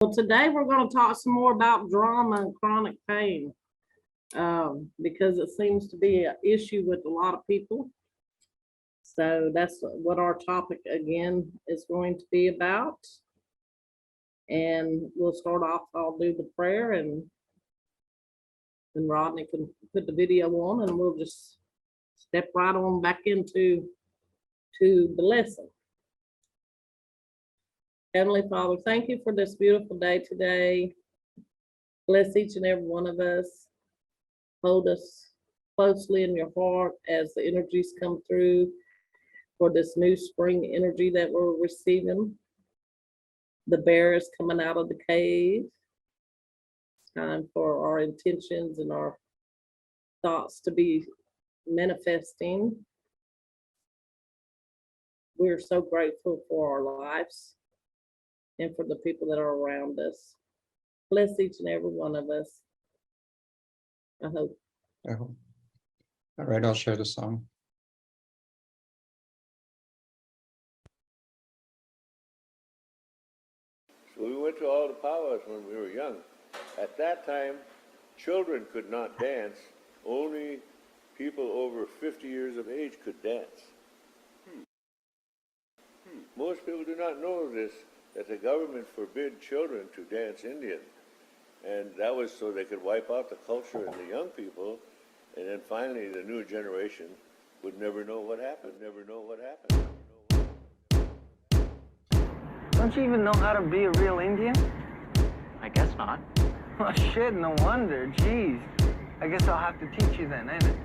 Well, today we're going to talk some more about drama and chronic pain because it seems to be an issue with a lot of people. So that's what our topic again is going to be about. And we'll start off, I'll do the prayer and then Rodney can put the video on and we'll just step right on back into the lesson. Heavenly Father, thank you for this beautiful day today. Bless each and every one of us. Hold us closely in your heart as the energies come through for this new spring energy that we're receiving. The bear is coming out of the cave. It's time for our intentions and our thoughts to be manifesting. We're so grateful for our lives and for the people that are around us. Bless each and every one of us. I hope. All right, I'll share the song. So we went to all the powwows when we were young. At that time, children could not dance. Only people over 50 years of age could dance. Most people do not know this, that the government forbid children to dance Indian. And that was so they could wipe out the culture and the young people, and then finally the new generation would never know what happened, Don't you even know how to be a real Indian? I guess not. Well, shit, no wonder. Jeez. I guess I'll have to teach you then, ain't it?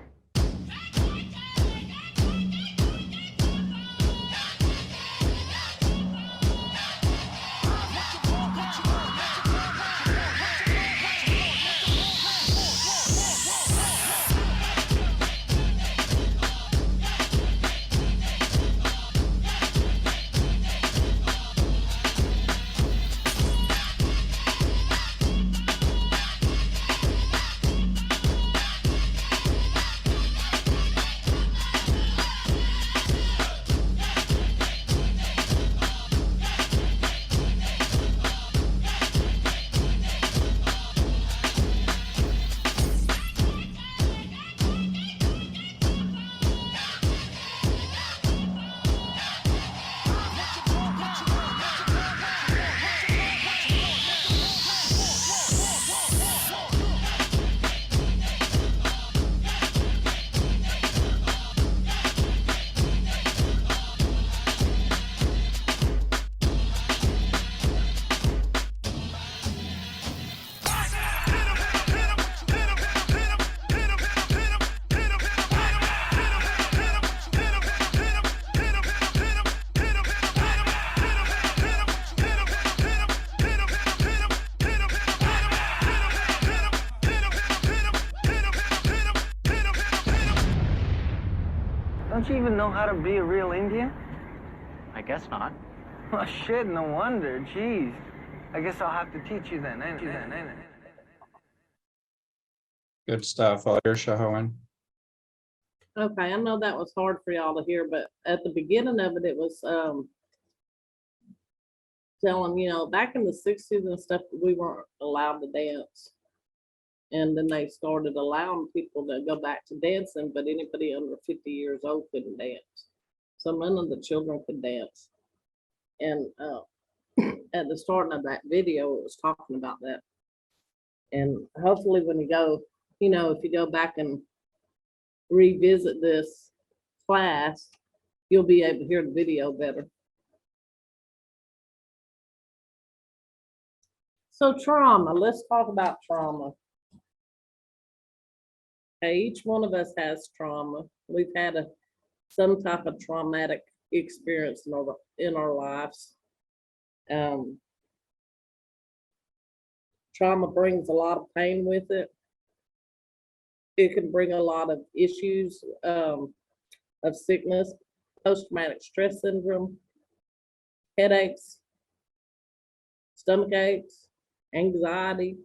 Don't you even know how to be a real Indian? I guess not. Well, shit, no wonder. Jeez. I guess I'll have to teach you then, ain't it? Good stuff. All your Shahoan. Okay, I know that was hard for y'all to hear, but at the beginning of it, it was telling, back in the 60s and stuff, we weren't allowed to dance. And then they started allowing people to go back to dancing, but anybody under 50 years old couldn't dance. So none of the children could dance. And at the start of that video, it was talking about that. And hopefully when you go, if you go back and revisit this class, you'll be able to hear the video better. So trauma, let's talk about trauma. Okay, each one of us has trauma. We've had some type of traumatic experience in our lives. Trauma brings a lot of pain with it. It can bring a lot of issues of sickness, post-traumatic stress syndrome, headaches, stomach aches, anxiety.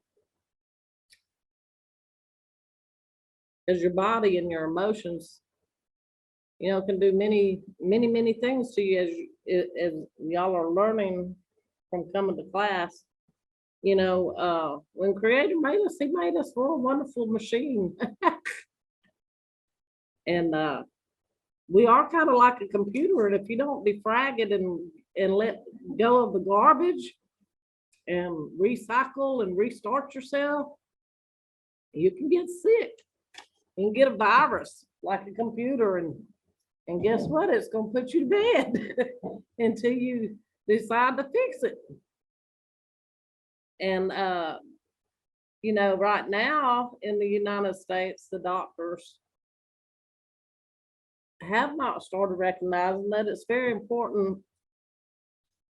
Because your body and your emotions can do many things to you as y'all are learning from coming to class. When Creator made us, He made us for a wonderful machine. And we are kind of like a computer, and if you don't defrag it and let go of the garbage and recycle and restart yourself, you can get sick. You can get a virus like a computer, and guess what? It's gonna put you to bed until you decide to fix it. And right now in the United States, the doctors have not started recognizing that it's very important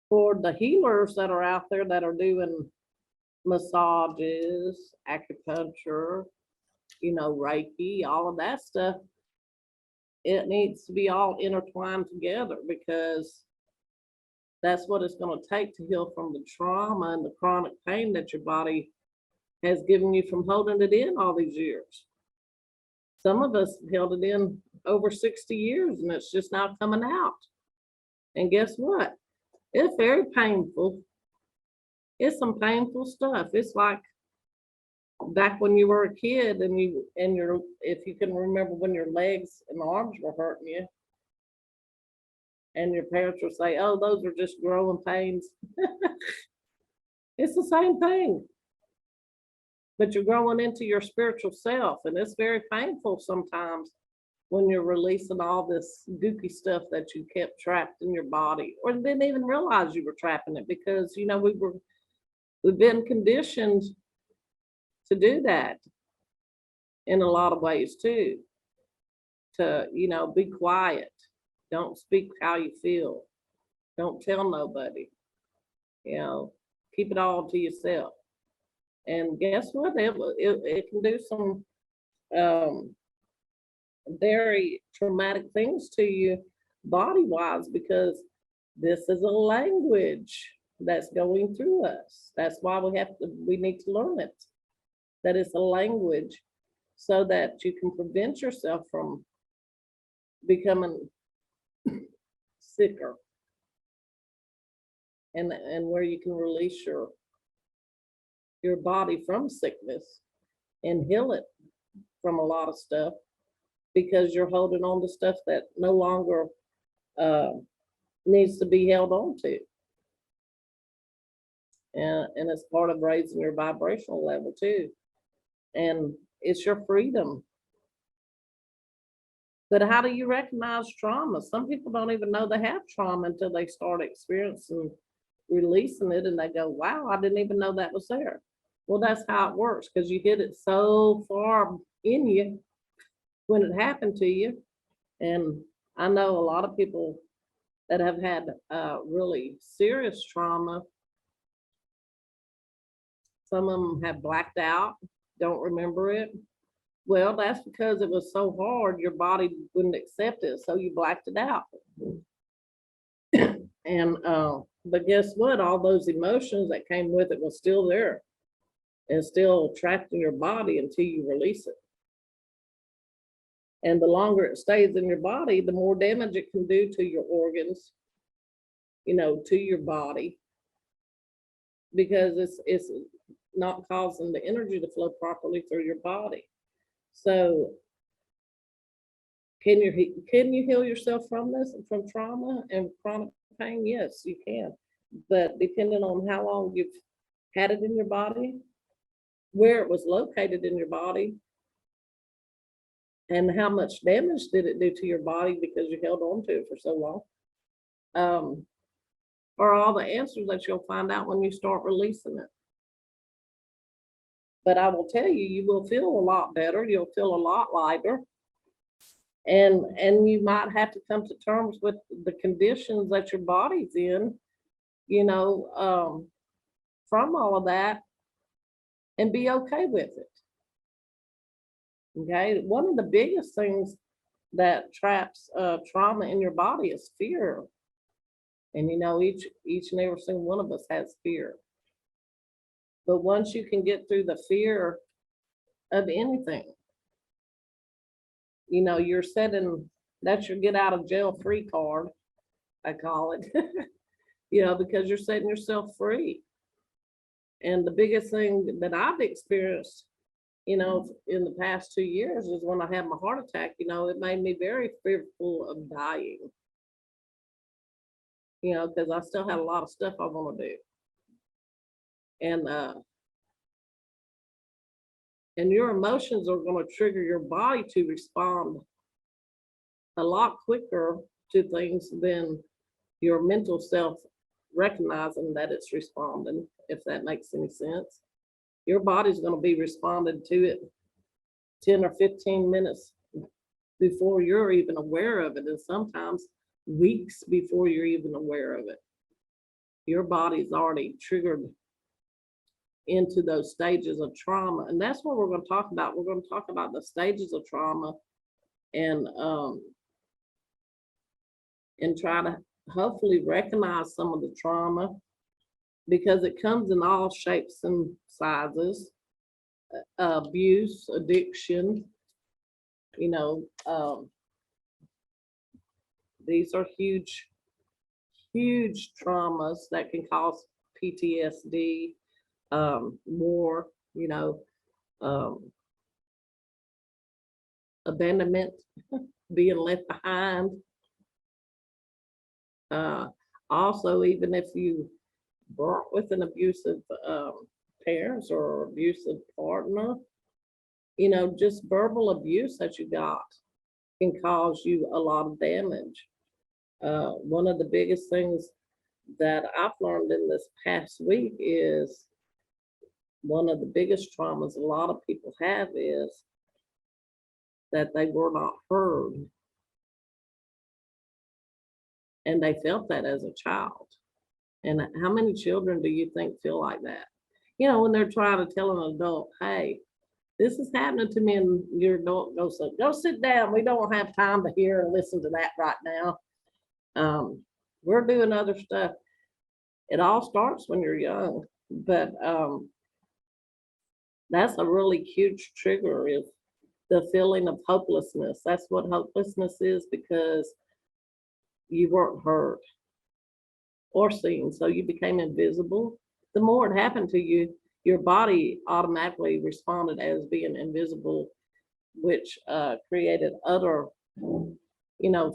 for the healers that are out there that are doing massages, acupuncture, Reiki, all of that stuff. It needs to be all intertwined together, because that's what it's going to take to heal from the trauma and the chronic pain that your body has given you from holding it in all these years. Some of us held it in over 60 years, and it's just now coming out. And guess what? It's very painful. It's some painful stuff. It's like back when you were a kid and if you can remember when your legs and arms were hurting you, and your parents would say, "Oh, those are just growing pains." It's the same thing. But you're growing into your spiritual self, and it's very painful sometimes when you're releasing all this gooky stuff that you kept trapped in your body, or didn't even realize you were trapping it, because we've been conditioned to do that in a lot of ways too. To be quiet, don't speak how you feel, don't tell nobody, keep it all to yourself. And guess what? It can do some very traumatic things to you body wise, because this is a language that's going through us. That's why we need to learn it. That it's a language, so that you can prevent yourself from becoming sicker, and where you can release your body from sickness and heal it from a lot of stuff, because you're holding on to stuff that no longer needs to be held on to. And it's part of raising your vibrational level too. And it's your freedom. But how do you recognize trauma? Some people don't even know they have trauma until they start experiencing releasing it, and they go, "Wow, I didn't even know that was there." Well, that's how it works, because you hid it so far in you when it happened to you. And I know a lot of people that have had really serious trauma. Some of them have blacked out, don't remember it. Well, that's because it was so hard, your body wouldn't accept it, so you blacked it out. And but guess what? All those emotions that came with it was still there, and still trapped in your body until you release it. And the longer it stays in your body, the more damage it can do to your organs, to your body, because it's not causing the energy to flow properly through your body. So can you heal yourself from this, from trauma and chronic pain? Yes, you can. But depending on how long you've had it in your body, where it was located in your body, and how much damage did it do to your body because you held on to it for so long, are all the answers that you'll find out when you start releasing it. But I will tell you, you will feel a lot better. You'll feel a lot lighter. And you might have to come to terms with the conditions that your body's in, from all of that, and be okay with it. Okay, one of the biggest things that traps trauma in your body is fear. And each and every single one of us has fear. But once you can get through the fear of anything, you're setting, that's your get out of jail free card, I call it, because you're setting yourself free. And the biggest thing that I've experienced, in the past 2 years is when I had my heart attack, it made me very fearful of dying. Because I still had a lot of stuff I want to do. And your emotions are going to trigger your body to respond a lot quicker to things than your mental self recognizing that it's responding, if that makes any sense. Your body's going to be responding to it 10 or 15 minutes before you're even aware of it, and sometimes weeks before you're even aware of it. Your body's already triggered into those stages of trauma, and that's what we're going to talk about. We're going to talk about the stages of trauma and try to hopefully recognize some of the trauma, because it comes in all shapes and sizes. Abuse, addiction, these are huge traumas that can cause PTSD, war, abandonment, being left behind. Also, even if you brought with an abusive parents or abusive partner, just verbal abuse that you got can cause you a lot of damage. One of the biggest things that I've learned in this past week is one of the biggest traumas a lot of people have is that they were not heard. And they felt that as a child. And how many children do you think feel like that? When they're trying to tell an adult, hey, this is happening to me, and your adult goes, go sit down. We don't have time to hear and listen to that right now. We're doing other stuff. It all starts when you're young, but that's a really huge trigger, is the feeling of hopelessness. That's what hopelessness is, because you weren't heard or seen, so you became invisible. The more it happened to you, your body automatically responded as being invisible, which created other,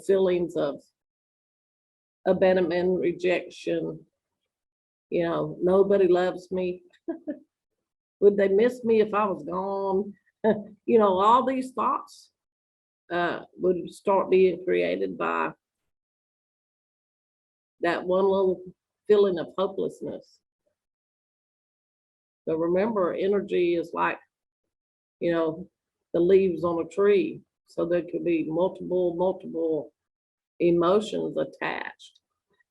feelings of abandonment, rejection. Nobody loves me. Would they miss me if I was gone? All these thoughts would start being created by that one little feeling of hopelessness. But remember, energy is like, the leaves on a tree. So there could be multiple emotions attached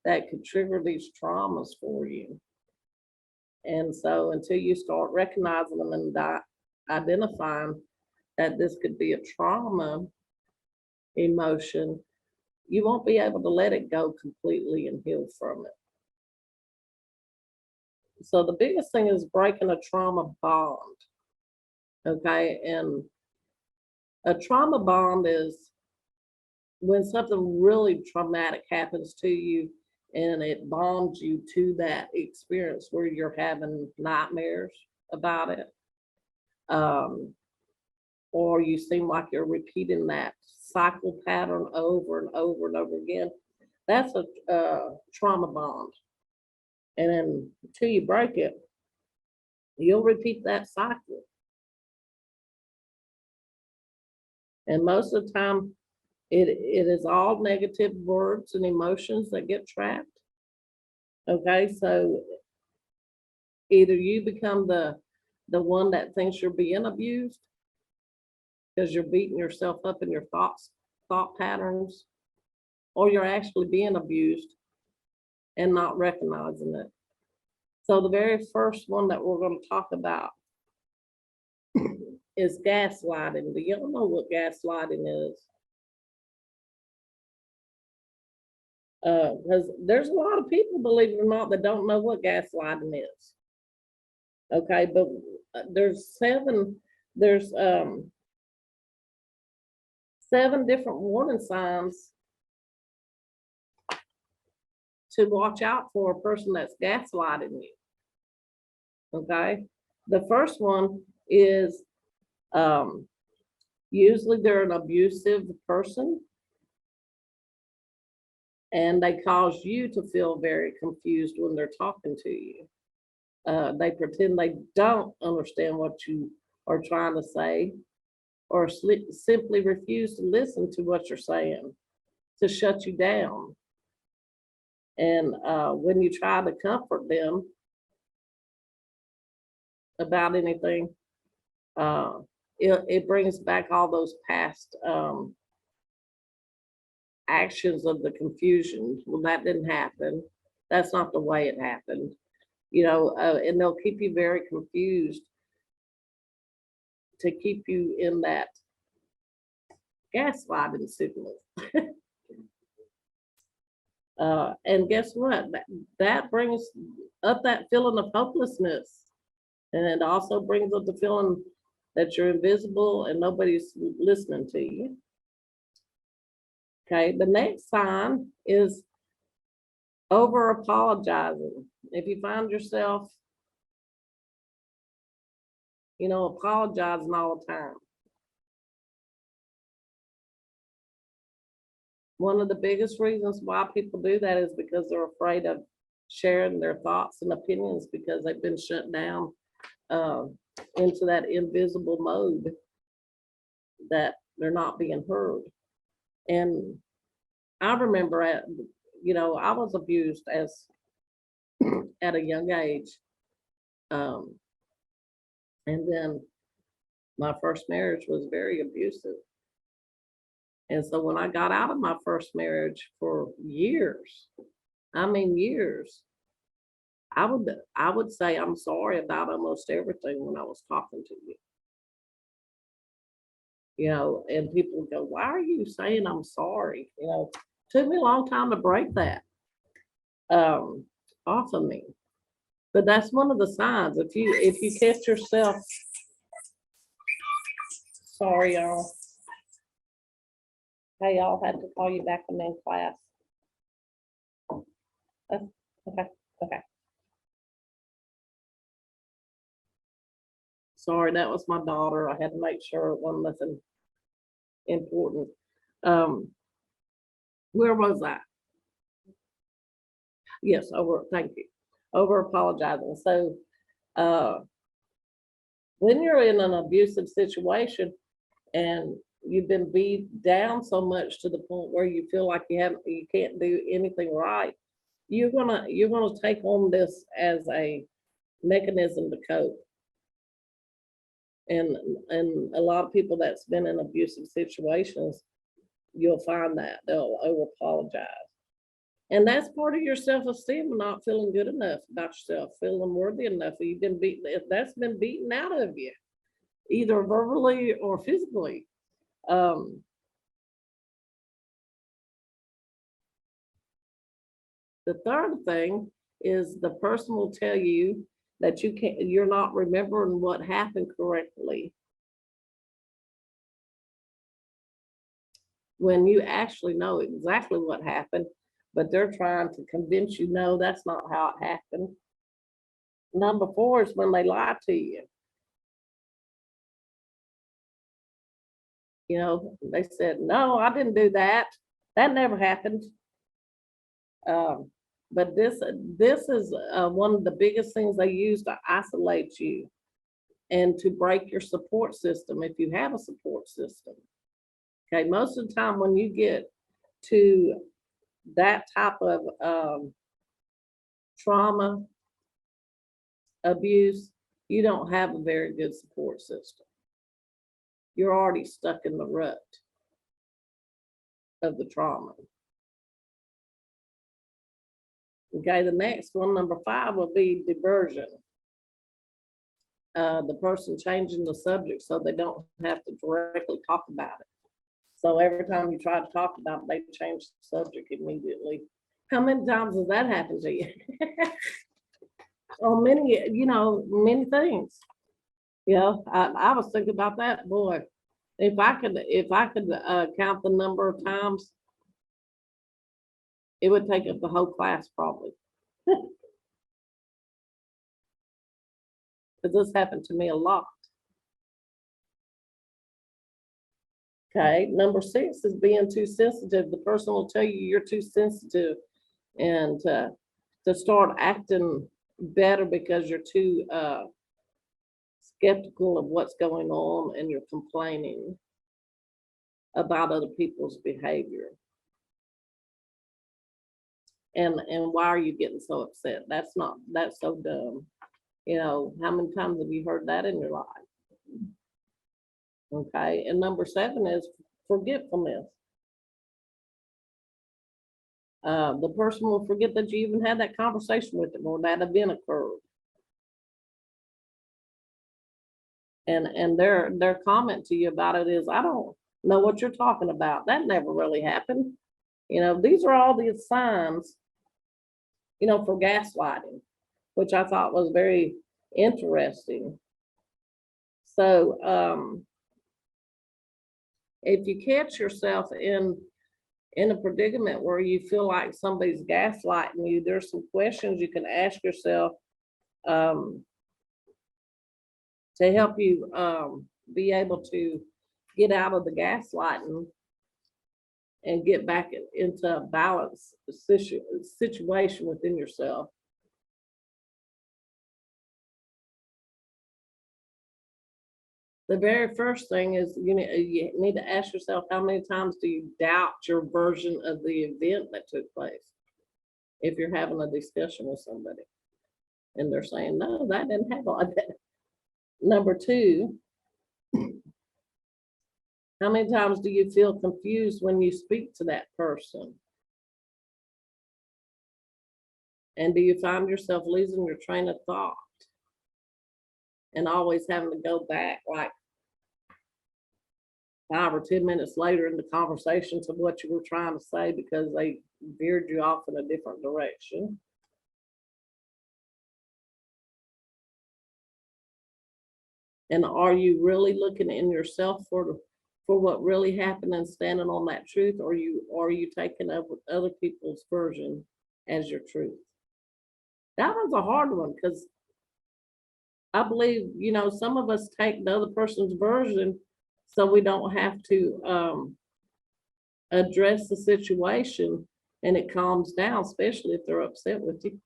that could trigger these traumas for you. And so until you start recognizing them and identifying that this could be a trauma emotion, you won't be able to let it go completely and heal from it. So the biggest thing is breaking a trauma bond. Okay, and a trauma bond is when something really traumatic happens to you and it bonds you to that experience where you're having nightmares about it. Or you seem like you're repeating that cycle pattern over and over and over again. That's a trauma bond. And then until you break it, you'll repeat that cycle. And most of the time, it is all negative words and emotions that get trapped. Okay, so either you become the one that thinks you're being abused because you're beating yourself up in your thought patterns, or you're actually being abused and not recognizing it. So the very first one that we're going to talk about is gaslighting. Do y'all know what gaslighting is? Because there's a lot of people, believe it or not, that don't know what gaslighting is. Okay, but there's seven different warning signs to watch out for a person that's gaslighting you. Okay, the first one is usually they're an abusive person and they cause you to feel very confused when they're talking to you. They pretend they don't understand what you are trying to say or simply refuse to listen to what you're saying, to shut you down. And when you try to comfort them about anything, uh, it brings back all those past actions of the confusion. Well, that didn't happen. That's not the way it happened. And they'll keep you very confused to keep you in that gaslighting signal. And guess what? That brings up that feeling of hopelessness. And it also brings up the feeling that you're invisible and nobody's listening to you. Okay, the next sign is over apologizing. If you find yourself, apologizing all the time. One of the biggest reasons why people do that is because they're afraid of sharing their thoughts and opinions because they've been shut down into that invisible mode that they're not being heard. And I remember I was abused as at a young age. And then my first marriage was very abusive. And so when I got out of my first marriage for years, I mean years, I would say I'm sorry about almost everything when I was talking to you. And people would go, why are you saying I'm sorry? Took me a long time to break that off of me. But that's one of the signs. If you catch yourself, sorry y'all. Hey, y'all had to call you back. I'm in class. Okay. Sorry, that was my daughter. I had to make sure it wasn't nothing important. Where was I? Yes, thank you. Over apologizing. So when you're in an abusive situation and you've been beat down so much to the point where you feel like you can't do anything right, you're gonna take on this as a mechanism to cope. And a lot of people that's been in abusive situations, you'll find that they'll over apologize. And that's part of your self-esteem, not feeling good enough about yourself, feeling worthy enough. You've been beaten, if that's been beaten out of you, either verbally or physically. The third thing is the person will tell you that you're not remembering what happened correctly, when you actually know exactly what happened, but they're trying to convince you, no, that's not how it happened. Number 4 is when they lie to you. They said, no, I didn't do that. That never happened. But this is one of the biggest things they use to isolate you and to break your support system if you have a support system. Okay, most of the time when you get to that type of trauma, abuse, you don't have a very good support system. You're already stuck in the rut of the trauma. Okay, the next one, number 5, will be diversion. The person changing the subject so they don't have to directly talk about it. So every time you try to talk about it, they change the subject immediately. How many times has that happened to you? On many things. I was thinking about that, boy. If I could count the number of times, it would take up the whole class probably. because this happened to me a lot. Okay, number 6 is being too sensitive. The person will tell you you're too sensitive and to start acting better because you're too skeptical of what's going on and you're complaining about other people's behavior. And why are you getting so upset? That's so dumb. You know, how many times have you heard that in your life? Okay, and number 7 is forgetfulness. The person will forget that you even had that conversation with them or that event occurred. And their comment to you about it is, I don't know what you're talking about. That never really happened. You know, these are all these signs, you know, for gaslighting, which I thought was very interesting. So if you catch yourself in a predicament where you feel like somebody's gaslighting you, there's some questions you can ask yourself to help you be able to get out of the gaslighting and get back into a balanced situation within yourself. The very first thing is you need to ask yourself, how many times do you doubt your version of the event that took place? If you're having a discussion with somebody and they're saying, no, that didn't happen like that. Number 2, how many times do you feel confused when you speak to that person? And do you find yourself losing your train of thought and always having to go back like 5 or 10 minutes later in the conversation to what you were trying to say because they veered you off in a different direction? And are you really looking in yourself for what really happened and standing on that truth, or are you taking up with other people's version as your truth? That was a hard one because I believe, you know, some of us take the other person's version so we don't have to address the situation and it calms down, especially if they're upset with you.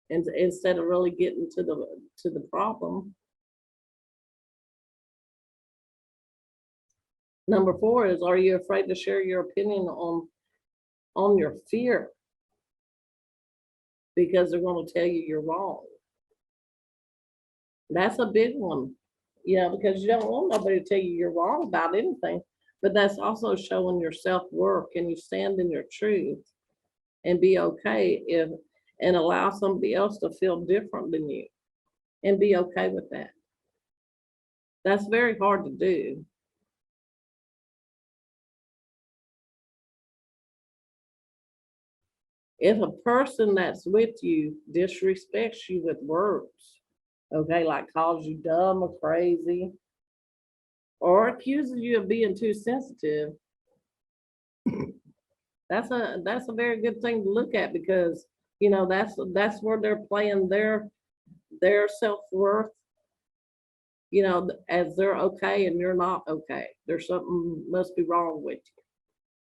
And instead of really getting to the problem. Number 4 is, are you afraid to share your opinion on your fear? Because they're going to tell you you're wrong. That's a big one. Yeah, because you don't want nobody to tell you you're wrong about anything. But that's also showing your self-worth. Can you stand in your truth and be okay and allow somebody else to feel different than you and be okay with that? That's very hard to do. If a person that's with you disrespects you with words, okay, like calls you dumb or crazy, or accuses you of being too sensitive, that's a very good thing to look at because, you know, that's where they're playing their self-worth, you know, as they're okay and you're not okay. There's something must be wrong with you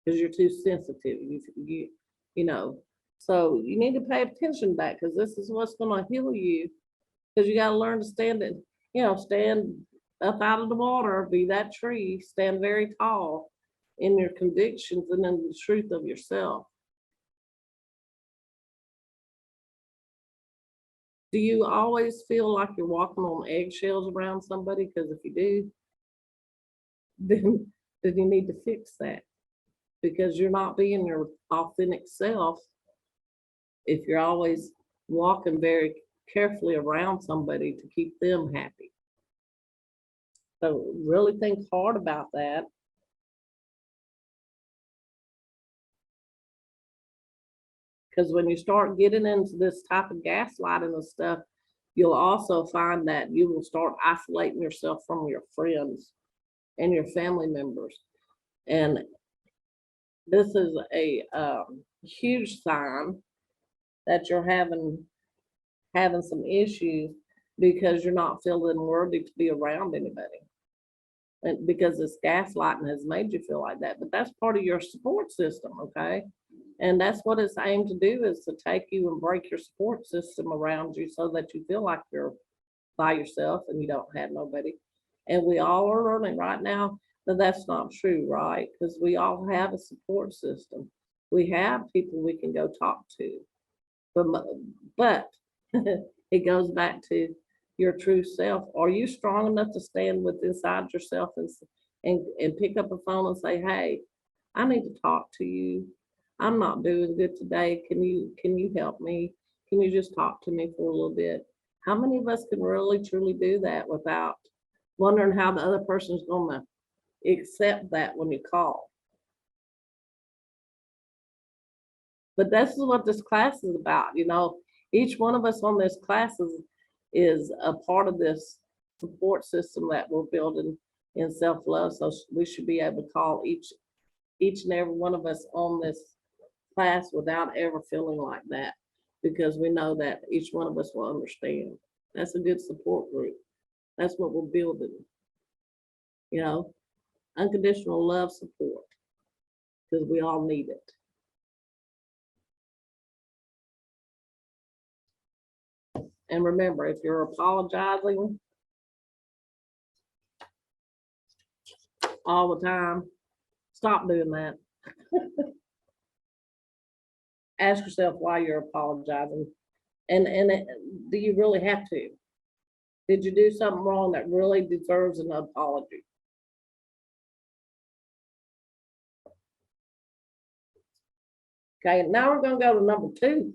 because you're too sensitive. You know. So you need to pay attention to that because this is what's going to heal you. Because you got to learn to stand up out of the water, be that tree, stand very tall in your convictions and in the truth of yourself. Do you always feel like you're walking on eggshells around somebody? Because if you do, then you need to fix that because you're not being your authentic self if you're always walking very carefully around somebody to keep them happy. So really think hard about that. Because when you start getting into this type of gaslighting and stuff, you'll also find that you will start isolating yourself from your friends and your family members. And this is a huge sign that you're having some issues because you're not feeling worthy to be around anybody. And because this gaslighting has made you feel like that, but that's part of your support system, okay? And that's what it's aimed to do, is to take you and break your support system around you so that you feel like you're by yourself and you don't have nobody. And we all are learning right now that that's not true, right? Because we all have a support system. We have people we can go talk to. But it goes back to your true self. Are you strong enough to stand with inside yourself and pick up a phone and say, hey, I need to talk to you. I'm not doing good today. Can you help me? Can you just talk to me for a little bit? How many of us can really truly do that without wondering how the other person's gonna accept that when you call? But this is what this class is about, you know. Each one of us on this class is a part of this support system that we're building in self-love. So we should be able to call each and every one of us on this class without ever feeling like that, because we know that each one of us will understand. That's a good support group. That's what we're building. You know, unconditional love support, because we all need it. And remember, if you're apologizing all the time, stop doing that. Ask yourself why you're apologizing. And do you really have to? Did you do something wrong that really deserves an apology? Okay, now we're gonna go to number 2.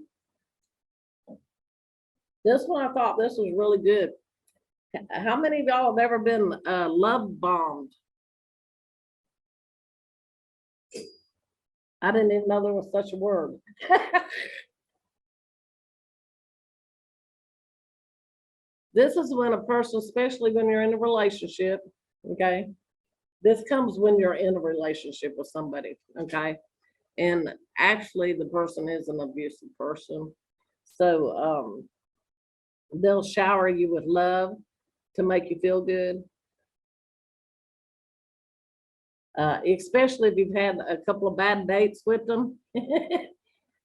This one, I thought this was really good. How many of y'all have ever been love bombed? I didn't even know there was such a word. This is when a person, especially when you're in a relationship, okay? This comes when you're in a relationship with somebody, okay? And actually the person is an abusive person. So they'll shower you with love to make you feel good. Especially if you've had a couple of bad dates with them.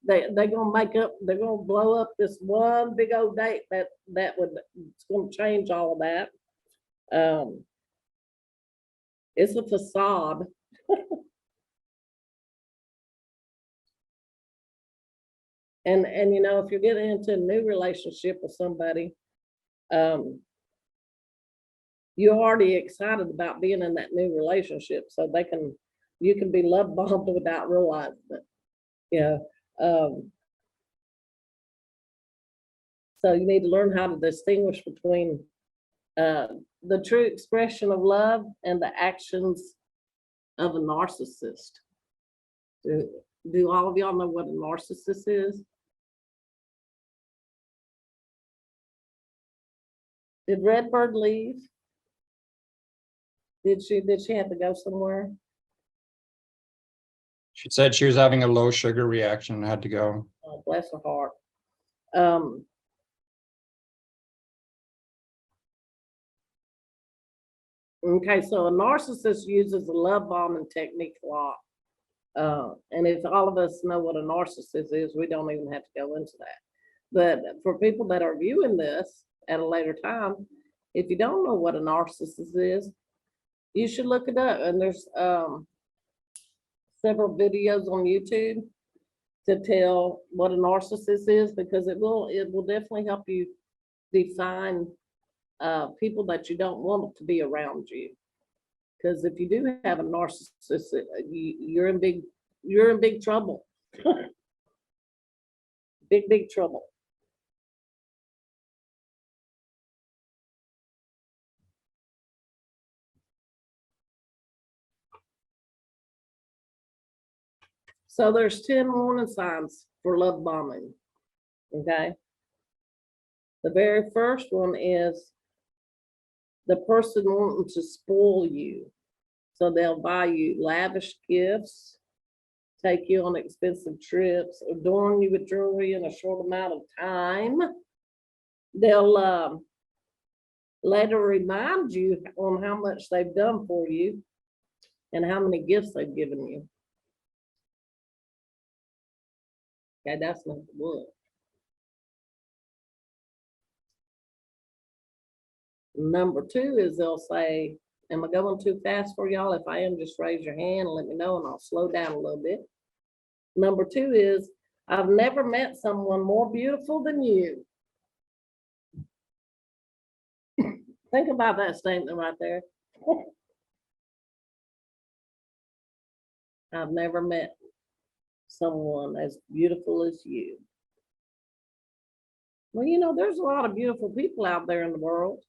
They're gonna make up, they're gonna blow up this one big old date it's gonna change all of that. It's a facade. And you know, if you're getting into a new relationship with somebody, you're already excited about being in that new relationship, so you can be love bombed without realizing it. Yeah. So you need to learn how to distinguish between the true expression of love and the actions of a narcissist. Do all of y'all know what a narcissist is? Did Redbird leave? Did she have to go somewhere? She said she was having a low sugar reaction and had to go. Oh, bless her heart. Okay, so a narcissist uses a love bombing technique a lot. And if all of us know what a narcissist is, we don't even have to go into that. But for people that are viewing this at a later time, if you don't know what a narcissist is, you should look it up. And there's several videos on YouTube to tell what a narcissist is, because it will definitely help you define people that you don't want to be around you. Because if you do have a narcissist, you're in big trouble. Big trouble. So there's 10 warning signs for love bombing. Okay. The very first one is the person wanting to spoil you. So they'll buy you lavish gifts, take you on expensive trips, adorn you with jewelry in a short amount of time. They'll later remind you on how much they've done for you and how many gifts they've given you. Okay, that's number one. Number two is they'll say, am I going too fast for y'all? If I am, just raise your hand and let me know and I'll slow down a little bit. Number two is, I've never met someone more beautiful than you. Think about that statement right there. I've never met someone as beautiful as you. Well, you know, there's a lot of beautiful people out there in the world.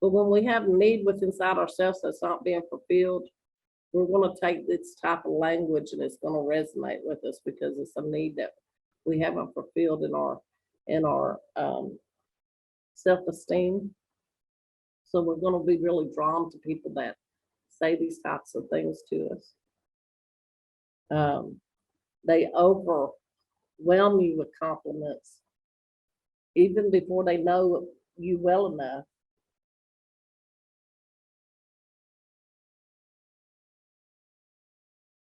But when we have a need within inside ourselves that's not being fulfilled, we're going to take this type of language and it's going to resonate with us because it's a need that we haven't fulfilled in our self-esteem. So we're going to be really drawn to people that say these types of things to us. They overwhelm you with compliments, even before they know you well enough.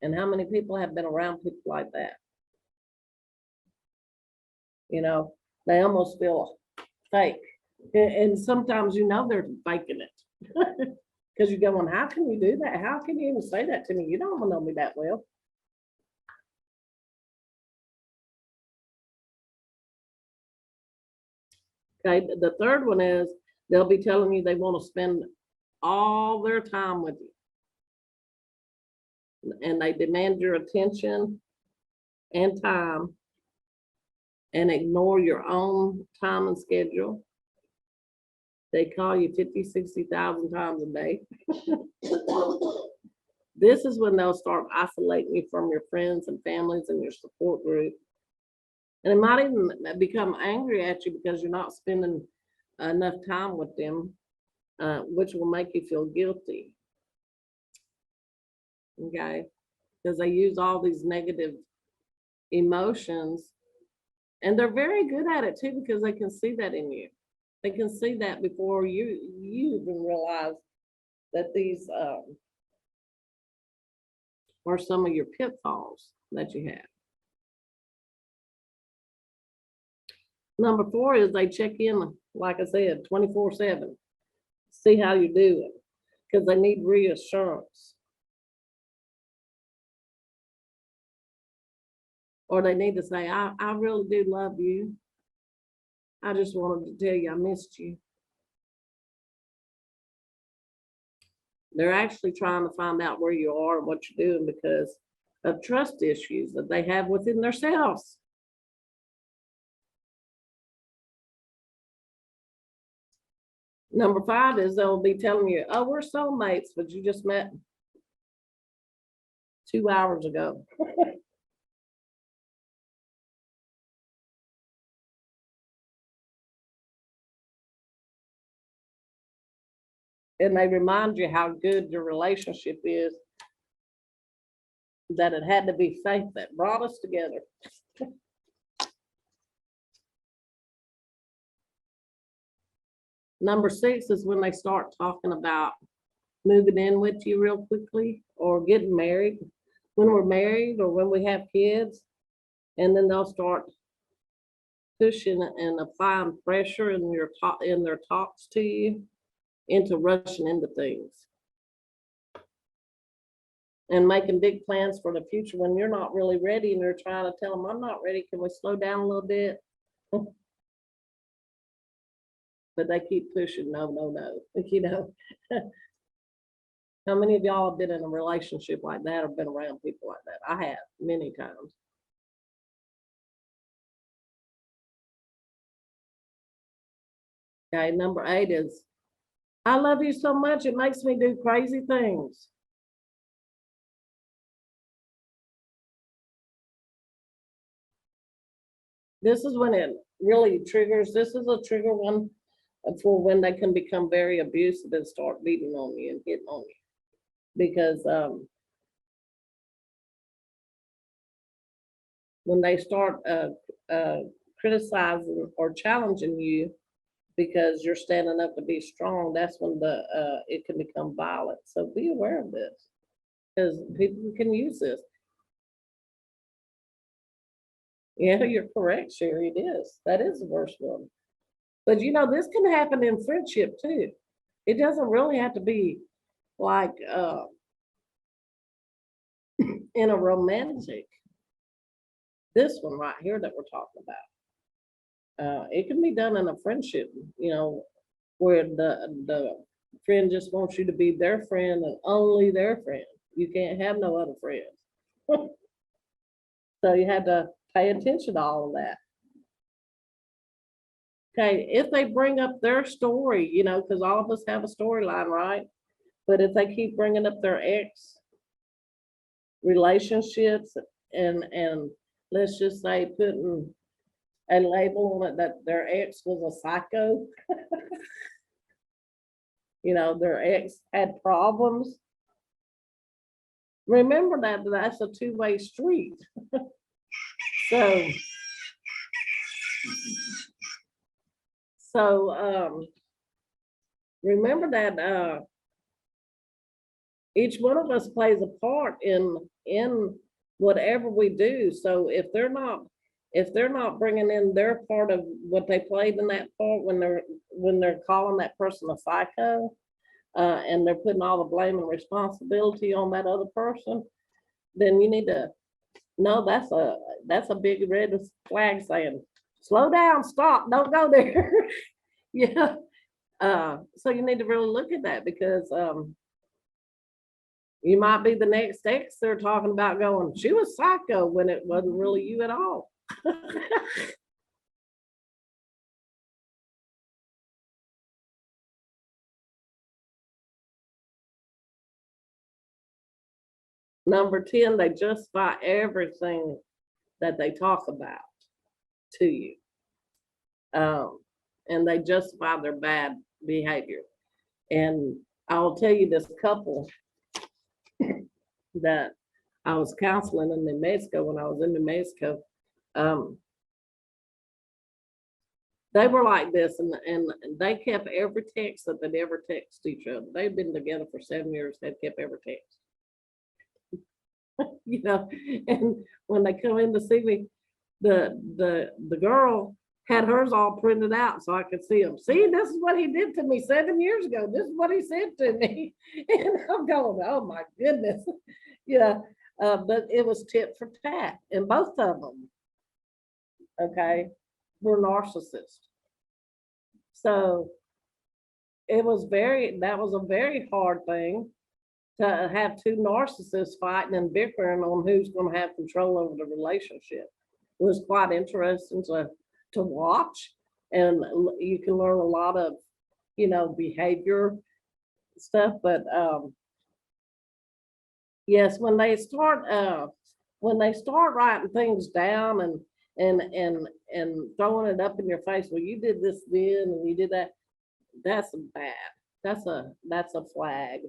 And how many people have been around people like that? You know, they almost feel fake. And sometimes you know they're faking it. Because you're going, how can you do that? How can you even say that to me? You don't know me that well. Okay, the third one is they'll be telling you they want to spend all their time with you. And they demand your attention and time and ignore your own time and schedule. They call you 50, 60,000 times a day. This is when they'll start isolating you from your friends and families and your support group. And it might even become angry at you because you're not spending enough time with them, which will make you feel guilty. Okay, because they use all these negative emotions and they're very good at it too because they can see that in you. They can see that before you even realize that these are some of your pitfalls that you have. Number four is they check in, like I said, 24/7, see how you're doing, because they need reassurance. Or they need to say, I really do love you. I just wanted to tell you I missed you. They're actually trying to find out where you are and what you're doing because of trust issues that they have within themselves. Number five is they'll be telling you, oh, we're soulmates, but you just met 2 hours ago. And they remind you how good your relationship is, that it had to be faith that brought us together. Number six is when they start talking about moving in with you real quickly or getting married, when we're married or when we have kids, and then they'll start pushing and applying pressure in their talks to you into rushing into things and making big plans for the future when you're not really ready and you're trying to tell them, I'm not ready. Can we slow down a little bit? But they keep pushing, no, no, no, you know. How many of y'all have been in a relationship like that or been around people like that? I have many times. Okay, number 8 is, I love you so much, it makes me do crazy things. This is when it really triggers. This is a trigger one for when they can become very abusive and start beating on you and hitting on you. Because when they start criticizing or challenging you because you're standing up to be strong, that's when it can become violent. So be aware of this, because people can use this. Yeah, you're correct, Sherry. It is. That is the worst one. But this can happen in friendship too. It doesn't really have to be like in a romantic. This one right here that we're talking about. It can be done in a friendship, where the friend just wants you to be their friend and only their friend. You can't have no other friends. So you have to pay attention to all of that. Okay, if they bring up their story, because all of us have a storyline, right? But if they keep bringing up their ex relationships and let's just say putting a label on it that their ex was a psycho, their ex had problems. Remember that that's a two-way street. So remember that each one of us plays a part in whatever we do. So if they're not bringing in their part of what they played in that part when they're calling that person a psycho, and they're putting all the blame and responsibility on that other person, then you need to know that's a big red flag saying, slow down, stop, don't go there. Yeah. So you need to really look at that, because you might be the next ex they're talking about going, she was psycho, when it wasn't really you at all. Number 10, they justify everything that they talk about to you. And they justify their bad behavior. And I'll tell you, this couple that I was counseling in New Mexico, when I was in New Mexico, they were like this, and they kept every text that they'd ever text each other. They've been together for 7 years. They've kept every text. And when they come in to see me, the girl had hers all printed out so I could see them. See, this is what he did to me 7 years ago. This is what he said to me. And I'm going, oh my goodness. But it was tit for tat. And both of them, okay, were narcissists. So that was a very hard thing to have two narcissists fighting and bickering on who's going to have control over the relationship. It was quite interesting to watch, and you can learn a lot of behavior stuff. But yes, when they start writing things down and throwing it up in your face, well, you did this then and you did that, that's bad. That's a flag.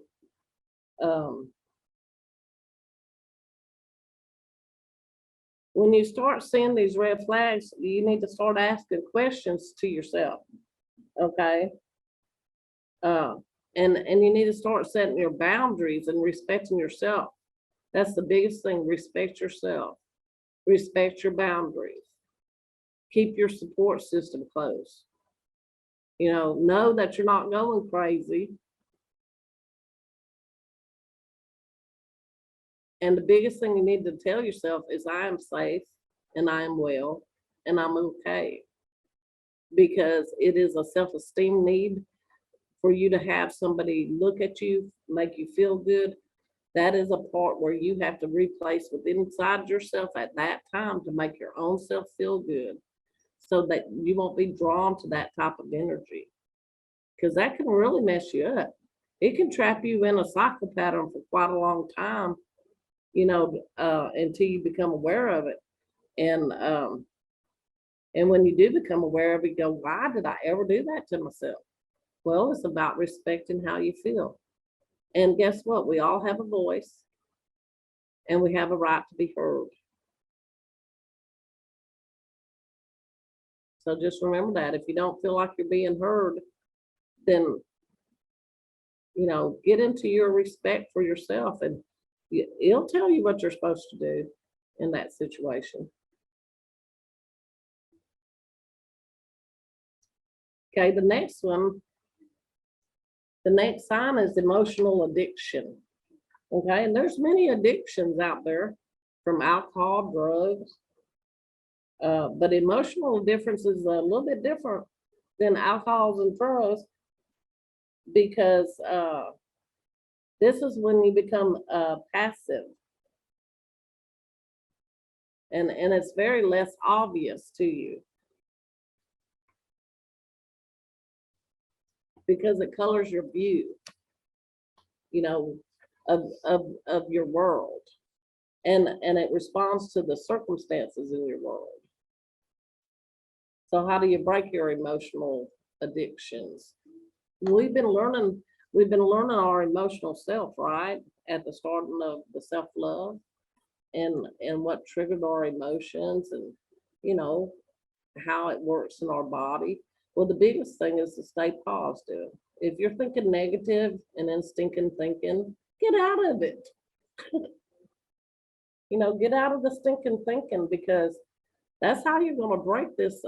When you start seeing these red flags, you need to start asking questions to yourself. Okay. And you need to start setting your boundaries and respecting yourself. That's the biggest thing. Respect yourself. Respect your boundaries. Keep your support system close. Know that you're not going crazy. And the biggest thing you need to tell yourself is, I am safe and I am well and I'm okay. Because it is a self-esteem need for you to have somebody look at you, make you feel good. That is a part where you have to replace within inside yourself at that time to make your own self feel good, so that you won't be drawn to that type of energy. Because that can really mess you up. It can trap you in a cycle pattern for quite a long time, until you become aware of it. And when you do become aware of it, you go, why did I ever do that to myself? Well, it's about respecting how you feel. And guess what? We all have a voice and we have a right to be heard. So just remember that. If you don't feel like you're being heard, then, get into your respect for yourself, and it'll tell you what you're supposed to do in that situation. Okay, the next sign is emotional addiction. Okay, and there's many addictions out there, from alcohol, drugs, but emotional difference is a little bit different than alcohols and drugs, because this is when you become passive, and it's very less obvious to you, because it colors your view, of your world, and it responds to the circumstances in your world. So how do you break your emotional addictions? We've been learning our emotional self, right? At the starting of the self-love, and what triggered our emotions, and how it works in our body. Well, the biggest thing is to stay positive. If you're thinking negative and then stinking thinking, get out of it. Get out of the stinking thinking, because that's how you're going to break this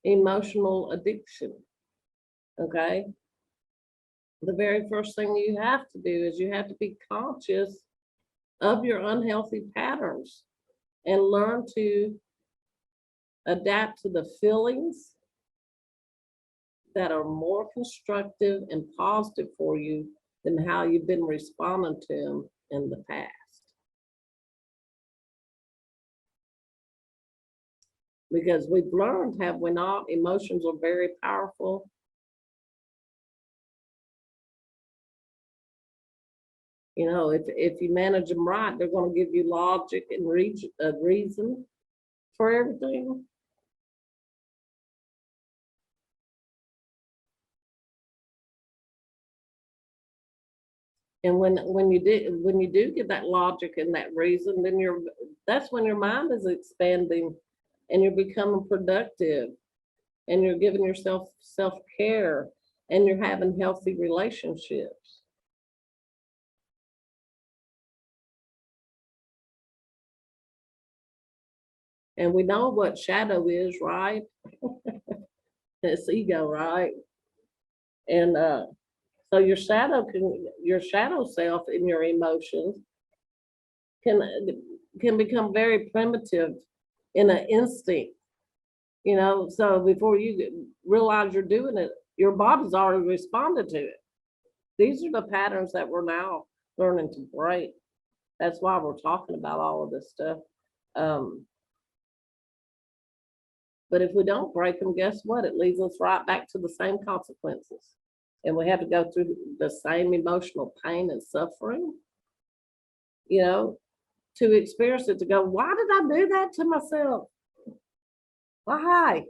emotional addiction. Okay. The very first thing you have to do is you have to be conscious of your unhealthy patterns and learn to adapt to the feelings that are more constructive and positive for you than how you've been responding to them in the past. Because we've learned, have we not, emotions are very powerful. If you manage them right, they're going to give you logic and reason for everything. And when you do get that logic and that reason, then that's when your mind is expanding, and you're becoming productive, and you're giving yourself self-care, and you're having healthy relationships. And we know what shadow is, right? It's ego, right? And so your shadow self in your emotions can become very primitive in an instinct. So before you realize you're doing it, your body's already responded to it. These are the patterns that we're now learning to break. That's why we're talking about all of this stuff. But if we don't break them, guess what? It leads us right back to the same consequences. And we have to go through the same emotional pain and suffering, to experience it, to go, why did I do that to myself? Why?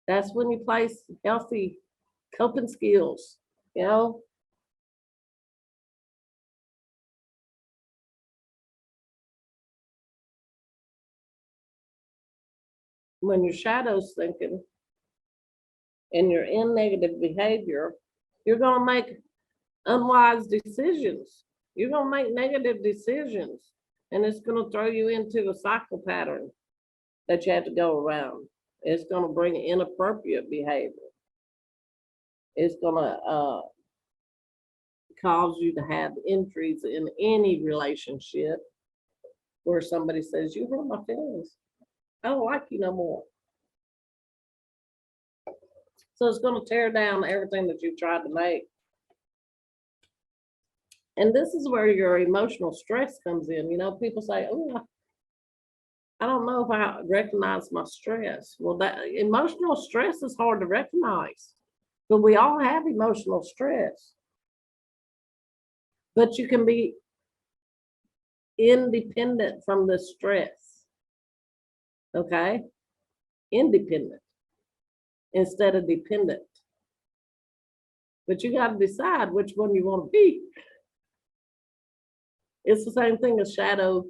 That's when you place healthy coping skills, when your shadow's thinking and you're in negative behavior, you're going to make unwise decisions. You're going to make negative decisions, and it's going to throw you into a cycle pattern that you have to go around. It's going to bring inappropriate behavior. It's going to cause you to have injuries in any relationship where somebody says, you hurt my feelings. I don't like you no more. So it's going to tear down everything that you've tried to make. And this is where your emotional stress comes in. People say, oh, I don't know if I recognize my stress. Well, that emotional stress is hard to recognize, but we all have emotional stress. But you can be independent from the stress. Okay? Independent instead of dependent. But you got to decide which one you want to be. It's the same thing as shadow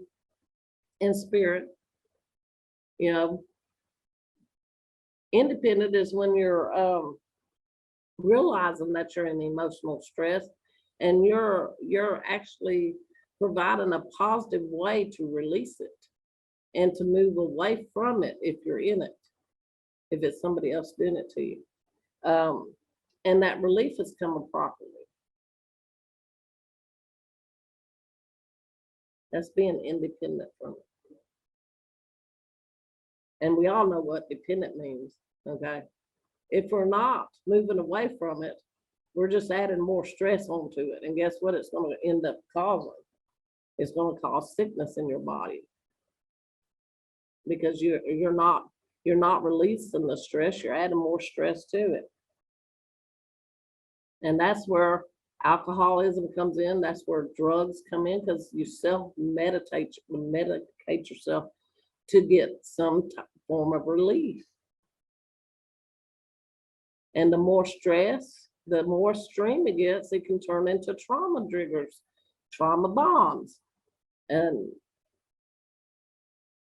in spirit, you know. Independent is when you're realizing that you're in emotional stress and you're actually providing a positive way to release it and to move away from it if you're in it, if it's somebody else doing it to you. And that relief is coming properly. That's being independent from it. And we all know what dependent means, okay? If we're not moving away from it, we're just adding more stress onto it. And guess what it's going to end up causing? It's going to cause sickness in your body because you're not releasing the stress, you're adding more stress to it. And that's where alcoholism comes in, that's where drugs come in, because you medicate yourself to get some form of relief. And the more stress, the more extreme it gets, it can turn into trauma triggers, trauma bonds. And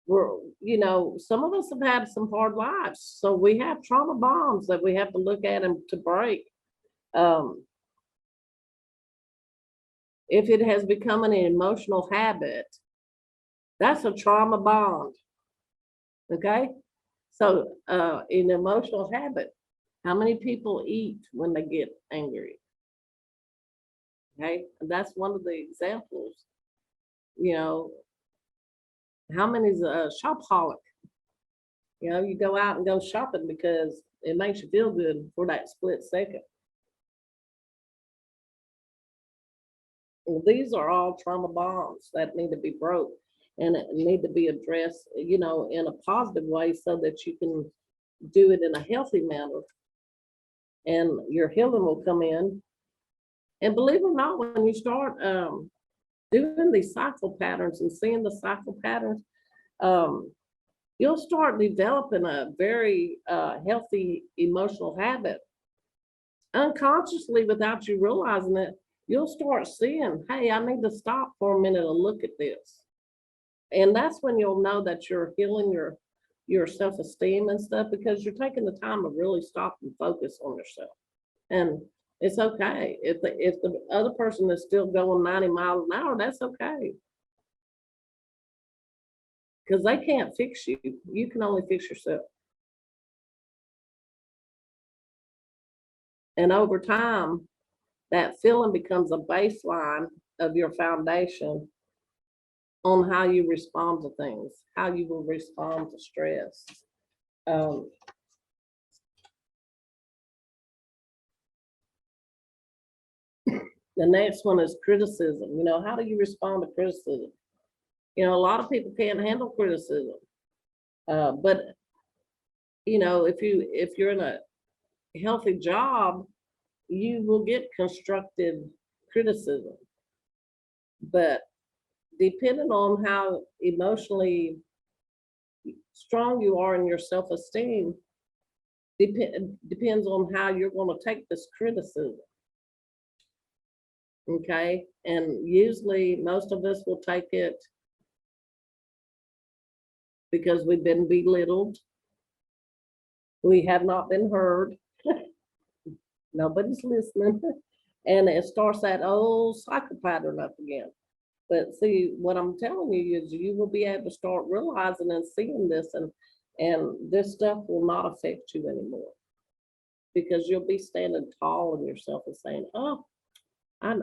some of us have had some hard lives. So we have trauma bonds that we have to look at and to break. If it has become an emotional habit, that's a trauma bond. Okay? So an emotional habit, how many people eat when they get angry? Okay, and that's one of the examples. How many's a shopaholic? You go out and go shopping because it makes you feel good for that split second. Well, these are all trauma bonds that need to be broke and it need to be addressed, in a positive way so that you can do it in a healthy manner and your healing will come in. And believe it or not, when you start doing these cycle patterns and seeing the cycle patterns, you'll start developing a very healthy emotional habit. Unconsciously, without you realizing it, you'll start seeing, hey, I need to stop for a minute and look at this. And that's when you'll know that you're healing your self-esteem and stuff, because you're taking the time to really stop and focus on yourself. And it's okay. If the other person is still going 90 miles an hour, that's okay. Because they can't fix you. You can only fix yourself. And over time, that feeling becomes a baseline of your foundation on how you respond to things, how you will respond to stress. The next one is criticism. How do you respond to criticism? A lot of people can't handle criticism. But if you're in a healthy job, you will get constructive criticism. But depending on how emotionally strong you are in your self-esteem, depends on how you're going to take this criticism. Okay, and usually most of us will take it because we've been belittled. We have not been heard. Nobody's listening. And it starts that old cycle pattern up again. But see, what I'm telling you is you will be able to start realizing and seeing this, and this stuff will not affect you anymore, because you'll be standing tall in yourself and saying, oh, I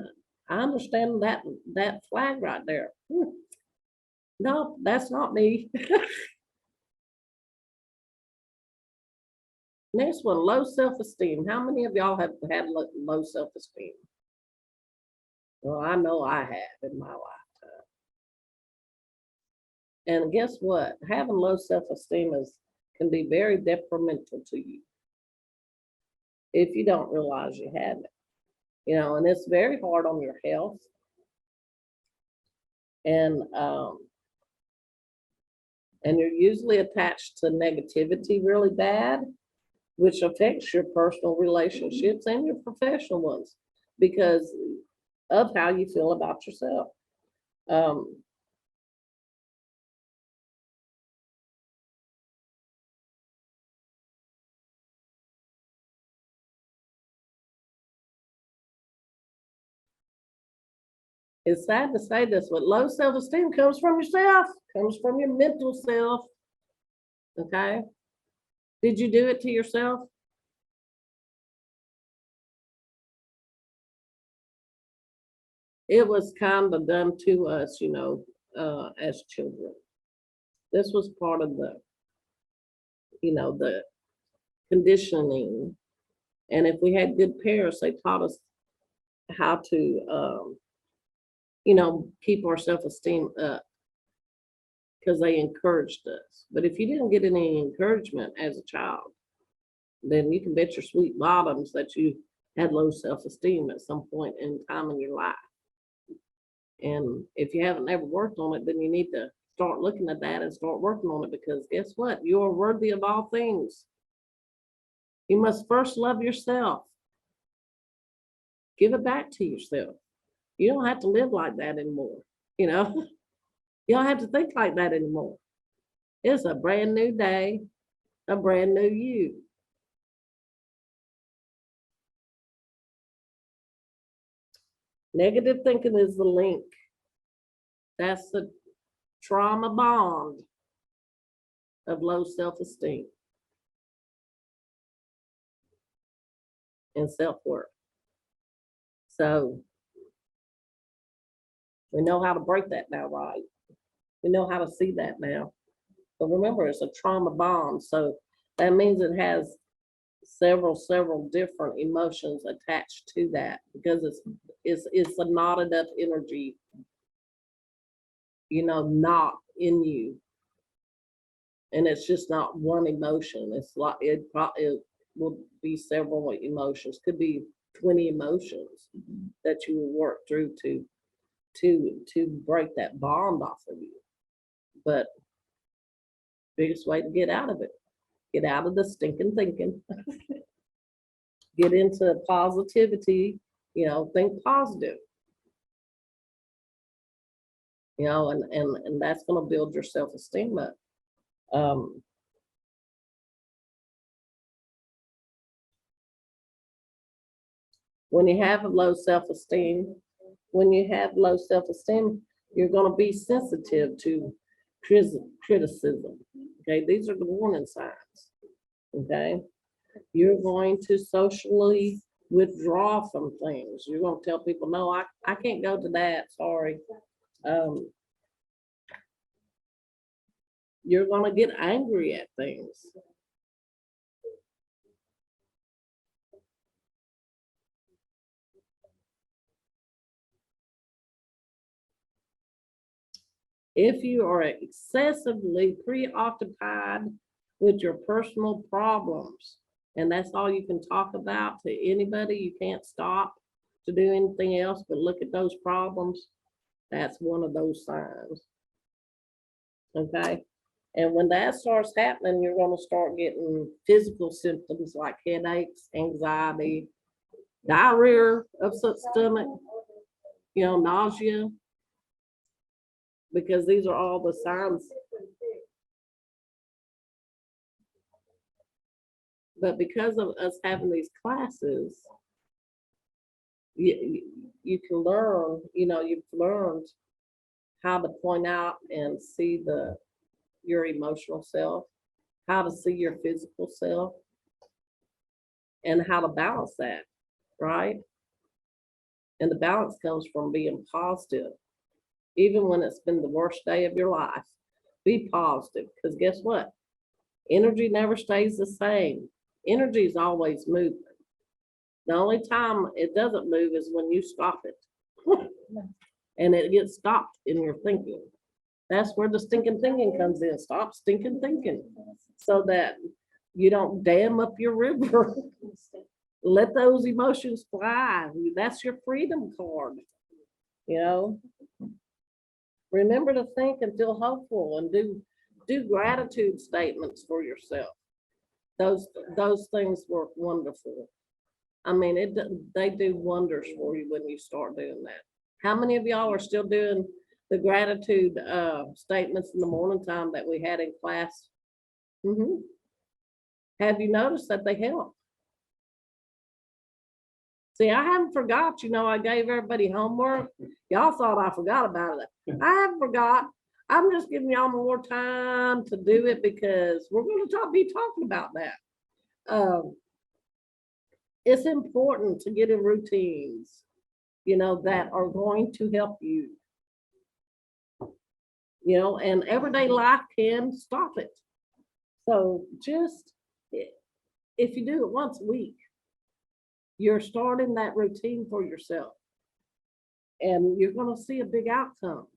understand that flag right there. No, that's not me. Next one, low self-esteem. How many of y'all have had low self-esteem? Well, I know I have in my lifetime. And guess what? Having low self-esteem can be very detrimental to you if you don't realize you have it. And it's very hard on your health. And you're usually attached to negativity really bad, which affects your personal relationships and your professional ones because of how you feel about yourself. It's sad to say this, but low self-esteem comes from yourself, comes from your mental self. Okay? Did you do it to yourself? It was kind of done to us, as children. This was part of the conditioning. And if we had good parents, they taught us how to, keep our self-esteem up because they encouraged us. But if you didn't get any encouragement as a child, then you can bet your sweet bottoms that you had low self-esteem at some point in time in your life. And if you haven't ever worked on it, then you need to start looking at that and start working on it, because guess what? You are worthy of all things. You must first love yourself. Give it back to yourself. You don't have to live like that anymore. You know, you don't have to think like that anymore. It's a brand new day, a brand new you. Negative thinking is the link. That's the trauma bond of low self-esteem and self-worth. So we know how to break that now, right? We know how to see that now. But remember, it's a trauma bond. So that means it has several different emotions attached to that, because it's a knotted up energy, not in you. And it's just not one emotion. It's like it will be several emotions, could be 20 emotions that you will work through to break that bond off of you. But biggest way to get out of it, get out of the stinking thinking, get into positivity, think positive, and that's going to build your self-esteem up. When you have low self-esteem, you're going to be sensitive to criticism. Okay, these are the warning signs. Okay, you're going to socially withdraw from things. You're going to tell people, no, I can't go to that. Sorry. You're going to get angry at things. If you are excessively preoccupied with your personal problems, and that's all you can talk about to anybody, you can't stop to do anything else but look at those problems, that's one of those signs. Okay? And when that starts happening, you're going to start getting physical symptoms like headaches, anxiety, diarrhea, upset stomach, nausea, because these are all the signs. But because of us having these classes, you can learn, you've learned how to point out and see your emotional self, how to see your physical self, and how to balance that, right? And the balance comes from being positive. Even when it's been the worst day of your life, be positive, because guess what? Energy never stays the same. Energy is always moving. The only time it doesn't move is when you stop it. And it gets stopped in your thinking. That's where the stinking thinking comes in. Stop stinking thinking so that you don't dam up your river. Let those emotions fly. That's your freedom card. Remember to think and feel hopeful, and do gratitude statements for yourself. Those things work wonderful. I mean, they do wonders for you when you start doing that. How many of y'all are still doing the gratitude statements in the morning time that we had in class? Have you noticed that they help? See, I haven't forgot, I gave everybody homework. Y'all thought I forgot about it. I haven't forgot. I'm just giving y'all more time to do it because we're gonna be talking about that. It's important to get in routines, that are going to help you. And everyday life can stop it. So just, if you do it once a week, you're starting that routine for yourself. And you're gonna see a big outcome.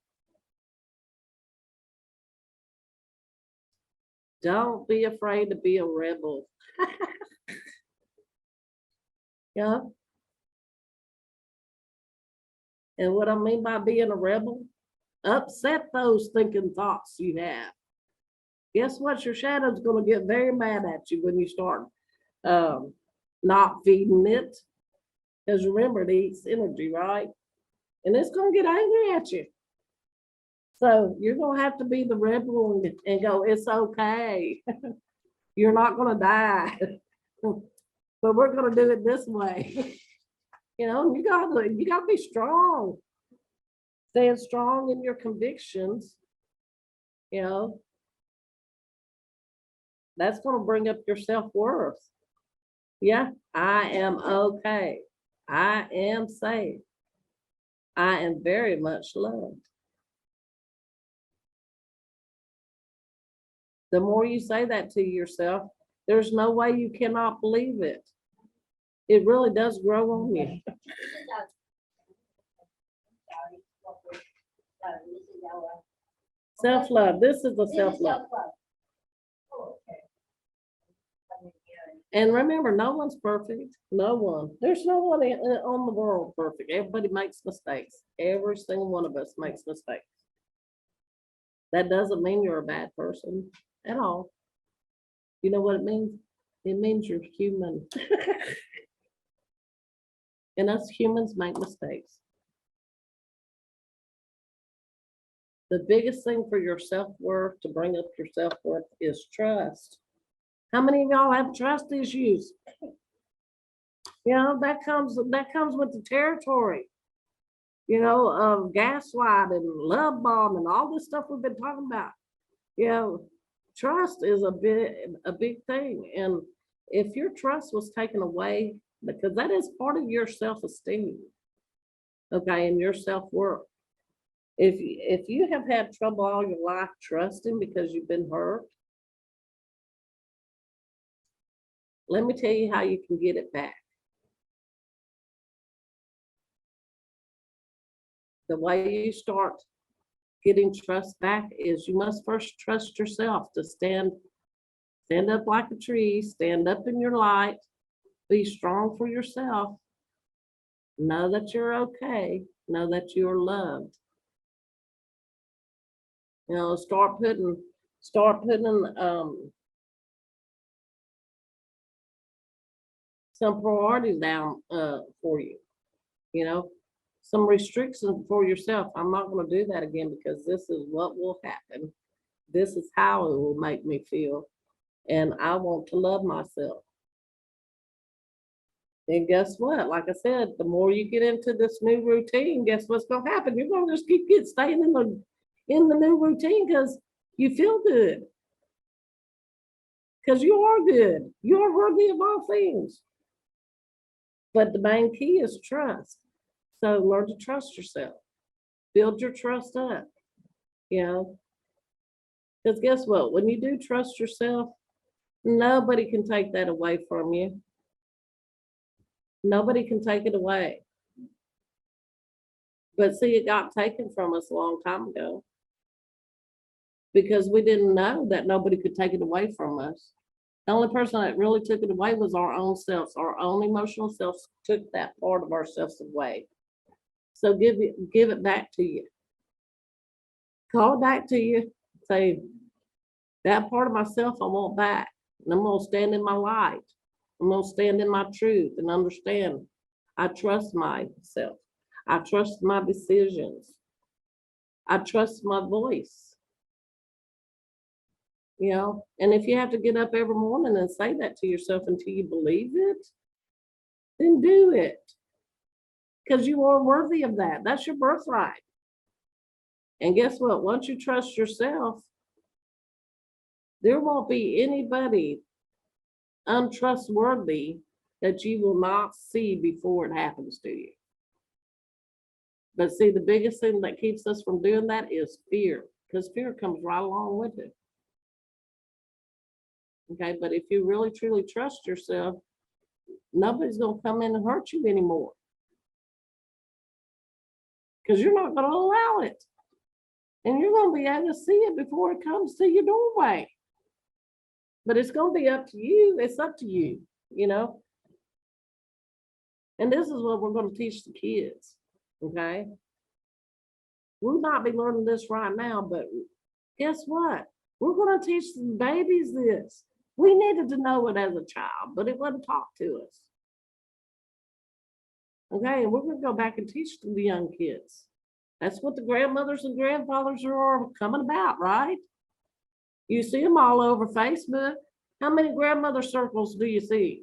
Don't be afraid to be a rebel. Yeah. And what I mean by being a rebel, upset those thinking thoughts you have. Guess what? Your shadow's gonna get very mad at you when you start not feeding it. Because remember, it eats energy, right? And it's gonna get angry at you. So you're gonna have to be the rebel and go, it's okay. You're not gonna die. But we're gonna do it this way. You gotta be strong. Stand strong in your convictions. That's gonna bring up your self-worth. Yeah, I am okay. I am safe. I am very much loved. The more you say that to yourself, there's no way you cannot believe it. It really does grow on you. Self-love. This is the self-love. And remember, no one's perfect. No one. There's no one on the world perfect. Everybody makes mistakes. Every single one of us makes mistakes. That doesn't mean you're a bad person at all. You know what it means? It means you're human. And us humans make mistakes. The biggest thing for your self-worth, to bring up your self-worth, is trust. How many of y'all have trust issues? That comes with the territory, of gaslight and love bomb and all this stuff we've been talking about. Trust is a big thing. And if your trust was taken away, because that is part of your self-esteem, okay, and your self-worth. If you have had trouble all your life trusting because you've been hurt, let me tell you how you can get it back. The way you start getting trust back is you must first trust yourself to stand up like a tree, stand up in your light, be strong for yourself, know that you're okay, know that you're loved. Start putting some priorities down for you, some restrictions for yourself. I'm not going to do that again because this is what will happen. This is how it will make me feel. And I want to love myself. And guess what? Like I said, the more you get into this new routine, guess what's going to happen? You're going to just keep staying in the new routine because you feel good. Because you are good. You are worthy of all things. But the main key is trust. So learn to trust yourself. Build your trust up. Because guess what? When you do trust yourself, nobody can take that away from you. Nobody can take it away. But see, it got taken from us a long time ago because we didn't know that nobody could take it away from us. The only person that really took it away was our own selves. Our own emotional selves took that part of ourselves away. So give it back to you. Call it back to you. Say, that part of myself I want back. And I'm going to stand in my light. I'm going to stand in my truth and understand. I trust myself. I trust my decisions. I trust my voice. And if you have to get up every morning and say that to yourself until you believe it, then do it. because you are worthy of that. That's your birthright. And guess what? Once you trust yourself, there won't be anybody untrustworthy that you will not see before it happens to you. But see, the biggest thing that keeps us from doing that is fear, because fear comes right along with it. Okay, but if you really truly trust yourself, nobody's going to come in and hurt you anymore, because you're not going to allow it. And you're going to be able to see it before it comes to your doorway. But it's going to be up to you. It's up to you, you know. And this is what we're going to teach the kids, okay? We might be learning this right now, but guess what? We're going to teach the babies this. We needed to know it as a child, but it wasn't taught to us. Okay, and we're going to go back and teach to the young kids. That's what the grandmothers and grandfathers are coming about, right? You see them all over Facebook. How many grandmother circles do you see?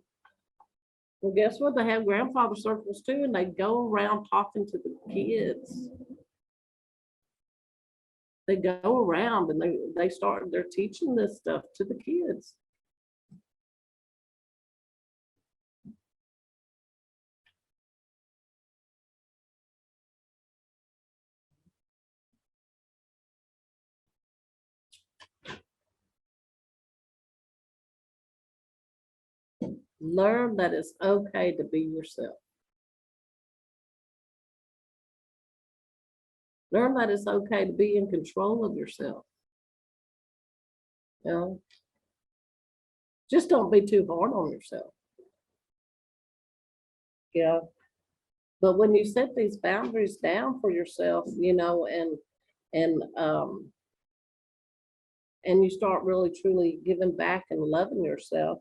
Well, guess what? They have grandfather circles too, and they go around talking to the kids. They go around and they're teaching this stuff to the kids. Learn that it's okay to be yourself. Learn that it's okay to be in control of yourself. You know, just don't be too hard on yourself. Yeah. But when you set these boundaries down for yourself, you know, and you start really truly giving back and loving yourself,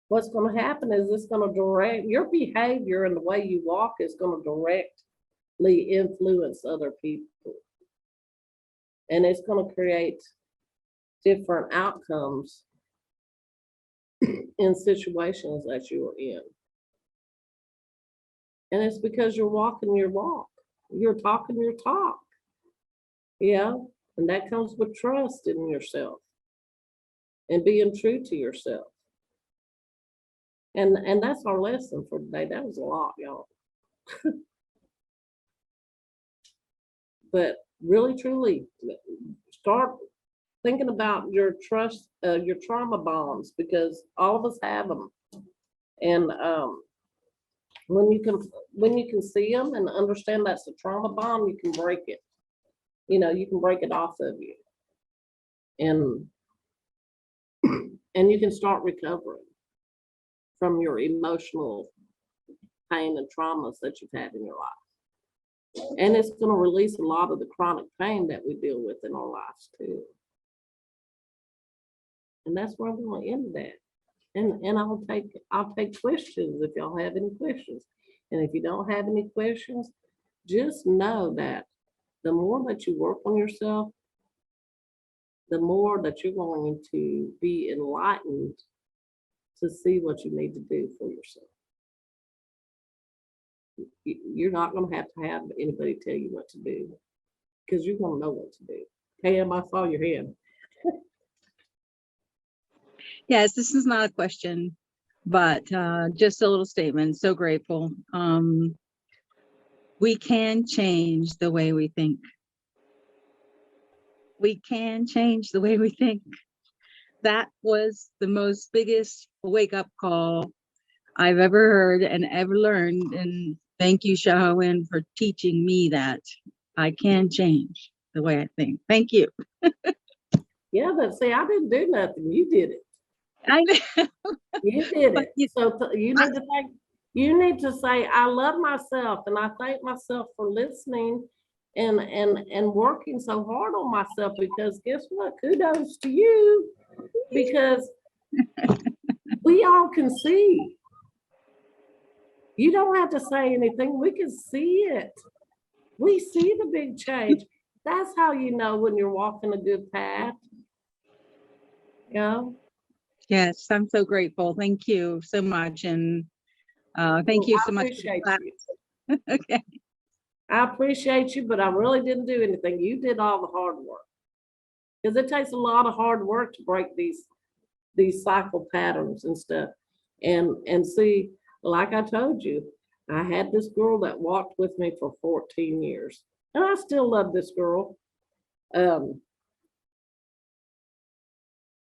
what's going to happen is it's going to direct your behavior, and the way you walk is going to directly influence other people. And it's going to create different outcomes in situations that you are in. And it's because you're walking your walk. You're talking your talk. Yeah. And that comes with trust in yourself and being true to yourself. And that's our lesson for today. That was a lot, y'all. But really, truly, start thinking about your trust, your trauma bonds, because all of us have them. And when you can see them and understand that's a trauma bond, you can break it. You know, you can break it off of you, and you can start recovering from your emotional pain and traumas that you've had in your life. And it's going to release a lot of the chronic pain that we deal with in our lives too. And that's where I'm going to end that. And I'll take questions if y'all have any questions. And if you don't have any questions, just know that the more that you work on yourself, the more that you're going to be enlightened to see what you need to do for yourself. You're not going to have anybody tell you what to do, because you're going to know what to do. Pam, I saw your hand. Yes, this is not a question, but just a little statement. So grateful. We can change the way we think. We can change the way we think. That was the most biggest wake-up call I've ever heard and ever learned. And thank you, Shahoen, for teaching me that I can change the way I think. Thank you. Yeah, but see, I didn't do nothing. You did it. I know. You did But it. So you need to say, I love myself, and I thank myself for listening and working so hard on myself, because guess what? Kudos to you, because we all can see. You don't have to say anything. We can see it. We see the big change. That's how you know when you're walking a good path. You know? Yes, I'm so grateful. Thank you so much. And Thank you I so much. For appreciate that. you. Okay. I appreciate you, but I really didn't do anything. You did all the hard work. Because it takes a lot of hard work to break these cycle patterns and stuff. And see, like I told you, I had this girl that walked with me for 14 years. And I still love this girl.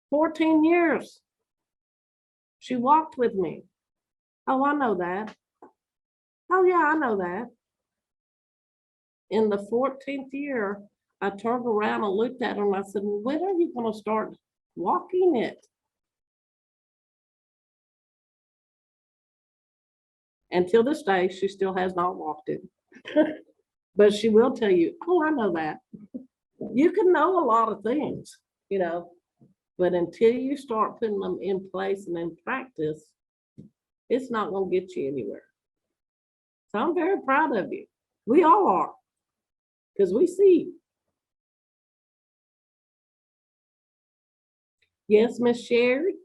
14 years. She walked with me. Oh, I know that. Oh, yeah, I know that. In the 14th year, I turned around and looked at her and I said, when are you going to start walking it? Until this day, she still has not walked it. But she will tell you, oh, I know that. You can know a lot of things, but until you start putting them in place and in practice, it's not going to get you anywhere. So I'm very proud of you. We all are, because we see. Yes, Miss Sherry?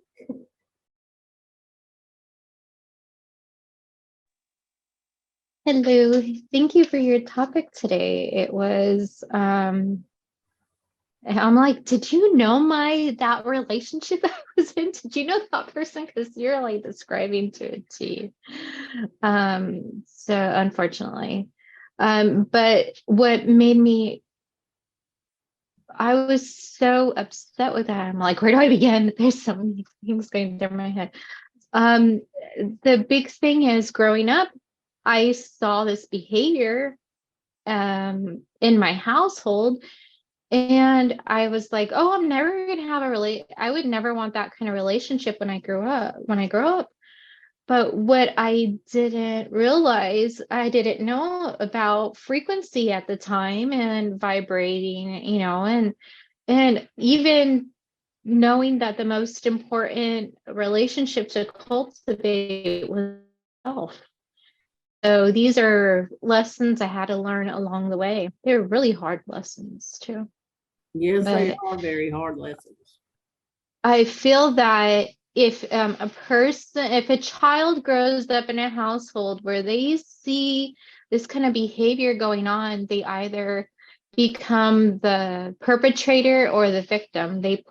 Hello, thank you for your topic today. It was, I'm like, did you know that relationship I was in? Did you know that person? Because you're like describing to a T. So unfortunately, but what made me, I was so upset with that. I'm like, where do I begin? There's so many things going through my head. The big thing is growing up, I saw this behavior in my household, and I was like, oh, I'm never gonna have I would never want that kind of relationship when I grow up. But what I didn't realize, I didn't know about frequency at the time and vibrating, and even knowing that the most important relationship to cultivate was self. So these are lessons I had to learn along the way. They're really hard lessons too. Yes, they But are very hard lessons. I feel that if if a child grows up in a household where they see this kind of behavior going on, they either become the perpetrator or the victim. They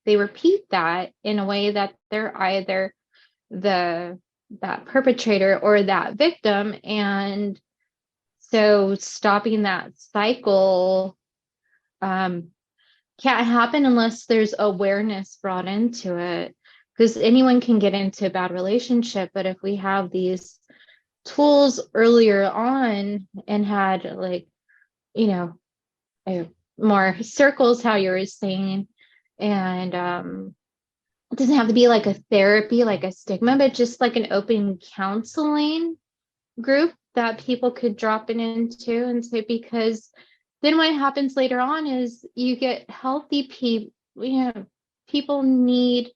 repeat that in a way that they're either that perpetrator or that victim. And so stopping that cycle can't happen unless there's awareness brought into it, because anyone can get into a bad relationship. But if we have these tools earlier on and had more circles, how you were saying, and it doesn't have to be like a therapy, like a stigma, but just like an open counseling group that people could drop in into and say, because then what happens later on is you get healthy people, people need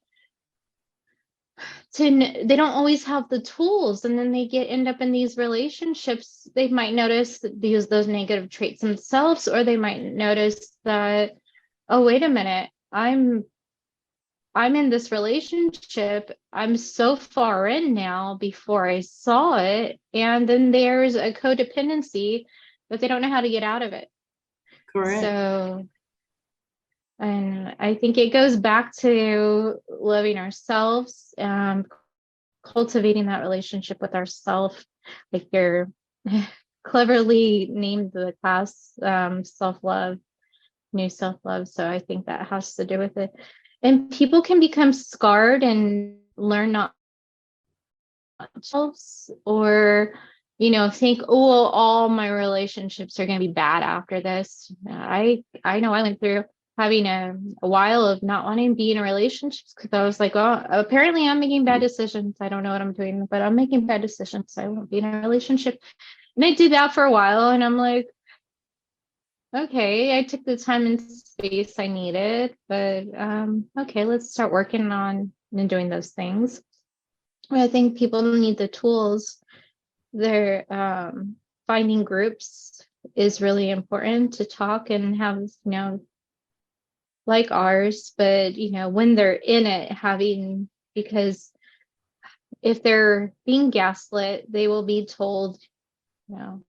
they don't always have the tools, and then they end up in these relationships. They might notice those negative traits themselves, or they might notice that, oh, wait a minute, I'm in this relationship. I'm so far in now before I saw it. And then there's a codependency, but they don't know how to get out of it. Correct. So, and I think it goes back to loving ourselves, cultivating that relationship with ourselves. Like you're cleverly named the class, self-love, new self-love. So I think that has to do with it. And people can become scarred and learn not themselves, or think, oh, well, all my relationships are going to be bad after this. I know I went through having a while of not wanting to be in a relationship, because I was like, oh, apparently I'm making bad decisions. I don't know what I'm doing, but I'm making bad decisions, so I won't be in a relationship. And I did that for a while, and I'm like, okay, I took the time and space I needed, but okay, let's start working on and doing those things. But I think people need the tools. They're finding groups is really important to talk and have, like ours, but when they're in it, because if they're being gaslit, they will be told, you know,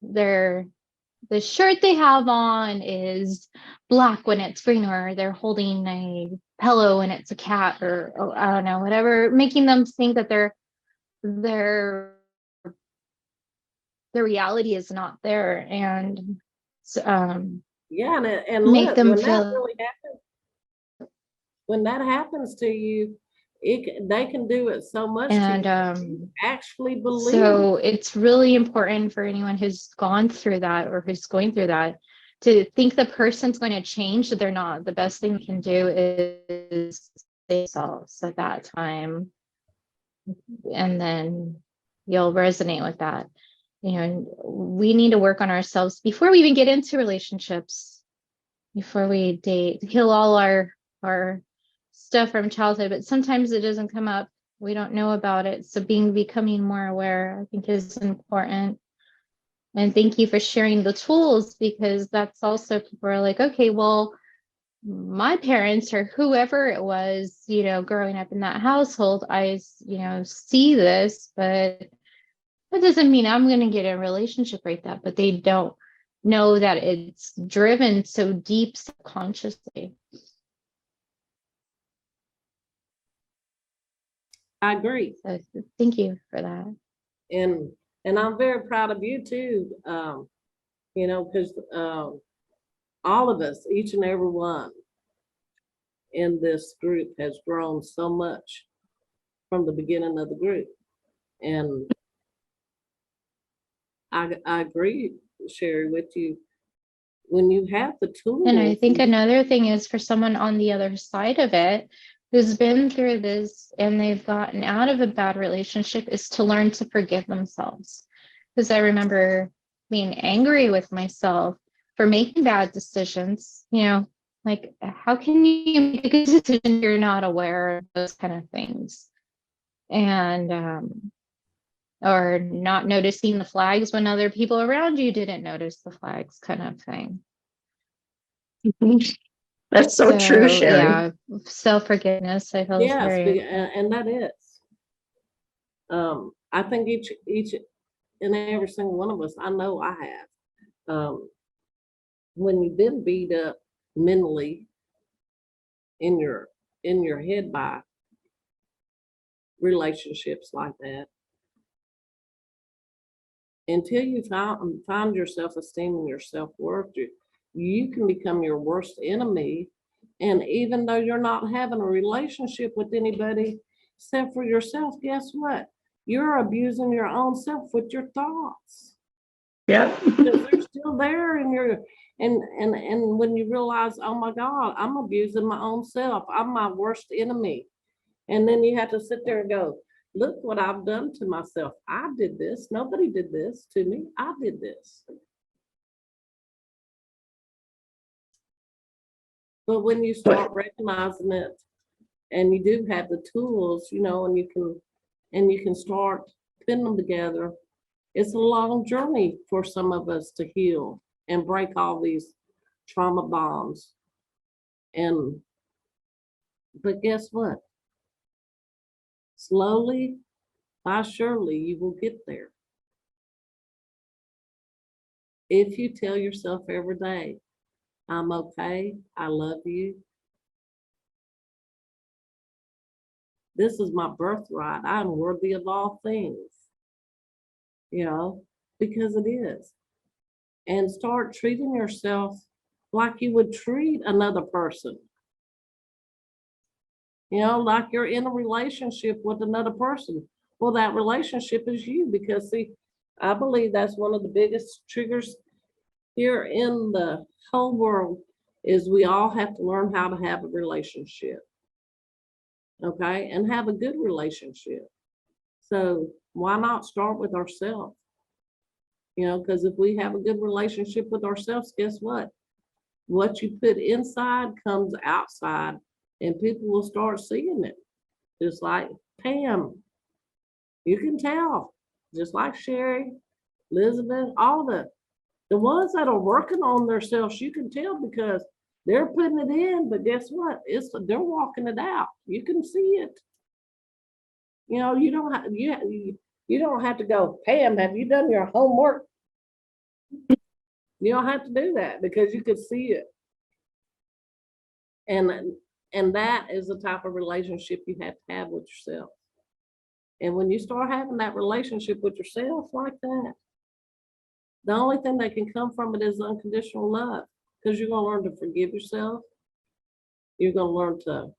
the shirt they have on is black when it's green, or they're holding a pillow and it's a cat, or I don't know, whatever, making them think that their reality is not there, and Yeah, and make look, them when that feel. really happens, when that happens to you, they can do it so much to you And that you actually believe. so it's really important for anyone who's gone through that or who's going through that to think the person's going to change. They're not. The best thing you can do is themselves at that time, and then you'll resonate with that. You know, we need to work on ourselves before we even get into relationships, before we date, heal all our stuff from childhood, but sometimes it doesn't come up. We don't know about it. So becoming more aware, I think, is important. And thank you for sharing the tools, because that's also, people are like, okay, well, my parents or whoever it was, you know, growing up in that household, I, you know, see this, but that doesn't mean I'm going to get a relationship like that. But they don't know that it's driven so deep subconsciously. I agree. So thank you for that. And I'm very proud of you too. You know, because all of us, each and every one in this group, has grown so much from the beginning of the group. And I agree, Sherry, with you. When you have the tools, And I think another thing is, for someone on the other side of it who's been through this and they've gotten out of a bad relationship, is to learn to forgive themselves. Because I remember being angry with myself for making bad decisions. You know, like, how can you make a good decision if you're not aware of those kind of things? And or not noticing the flags when other people around you didn't notice the flags, kind of thing. That's so true, Sherry. Yeah, self-forgiveness, I feel, is yes, very and that is. I think each and every single one of us, I know I have. When you've been beat up mentally in your head by relationships like that, until you find your self-esteem and your self-worth, you can become your worst enemy. And even though you're not having a relationship with anybody except for yourself, guess what? You're abusing your own self with your thoughts. Yep. Because they're still there in your, and when you realize, oh my God, I'm abusing my own self. I'm my worst enemy. And then you have to sit there and go, look what I've done to myself. I did this. Nobody did this to me. I did this. But when you start recognizing it, and you do have the tools, you know, and you can start putting them together, it's a long journey for some of us to heal and break all these trauma bonds. But guess what? Slowly by surely you will get there. If you tell yourself every day, I'm okay, I love you. This is my birthright. I'm worthy of all things, you know, because it is. And start treating yourself like you would treat another person. You know, like you're in a relationship with another person. Well, that relationship is you, because see, I believe that's one of the biggest triggers here in the whole world, is we all have to learn how to have a relationship. Okay, and have a good relationship. So why not start with ourselves? You know, because if we have a good relationship with ourselves, guess what? What you put inside comes outside, and people will start seeing it. Just like Pam, you can tell, just like Sherry, Elizabeth, all the ones that are working on themselves, you can tell because they're putting it in, but guess what? They're walking it out. You can see it. You know, you don't have to go, Pam, have you done your homework? You don't have to do that because you could see it. And that is the type of relationship you have to have with yourself. And when you start having that relationship with yourself like that, the only thing that can come from it is unconditional love, because you're going to learn to forgive yourself. You're going to learn to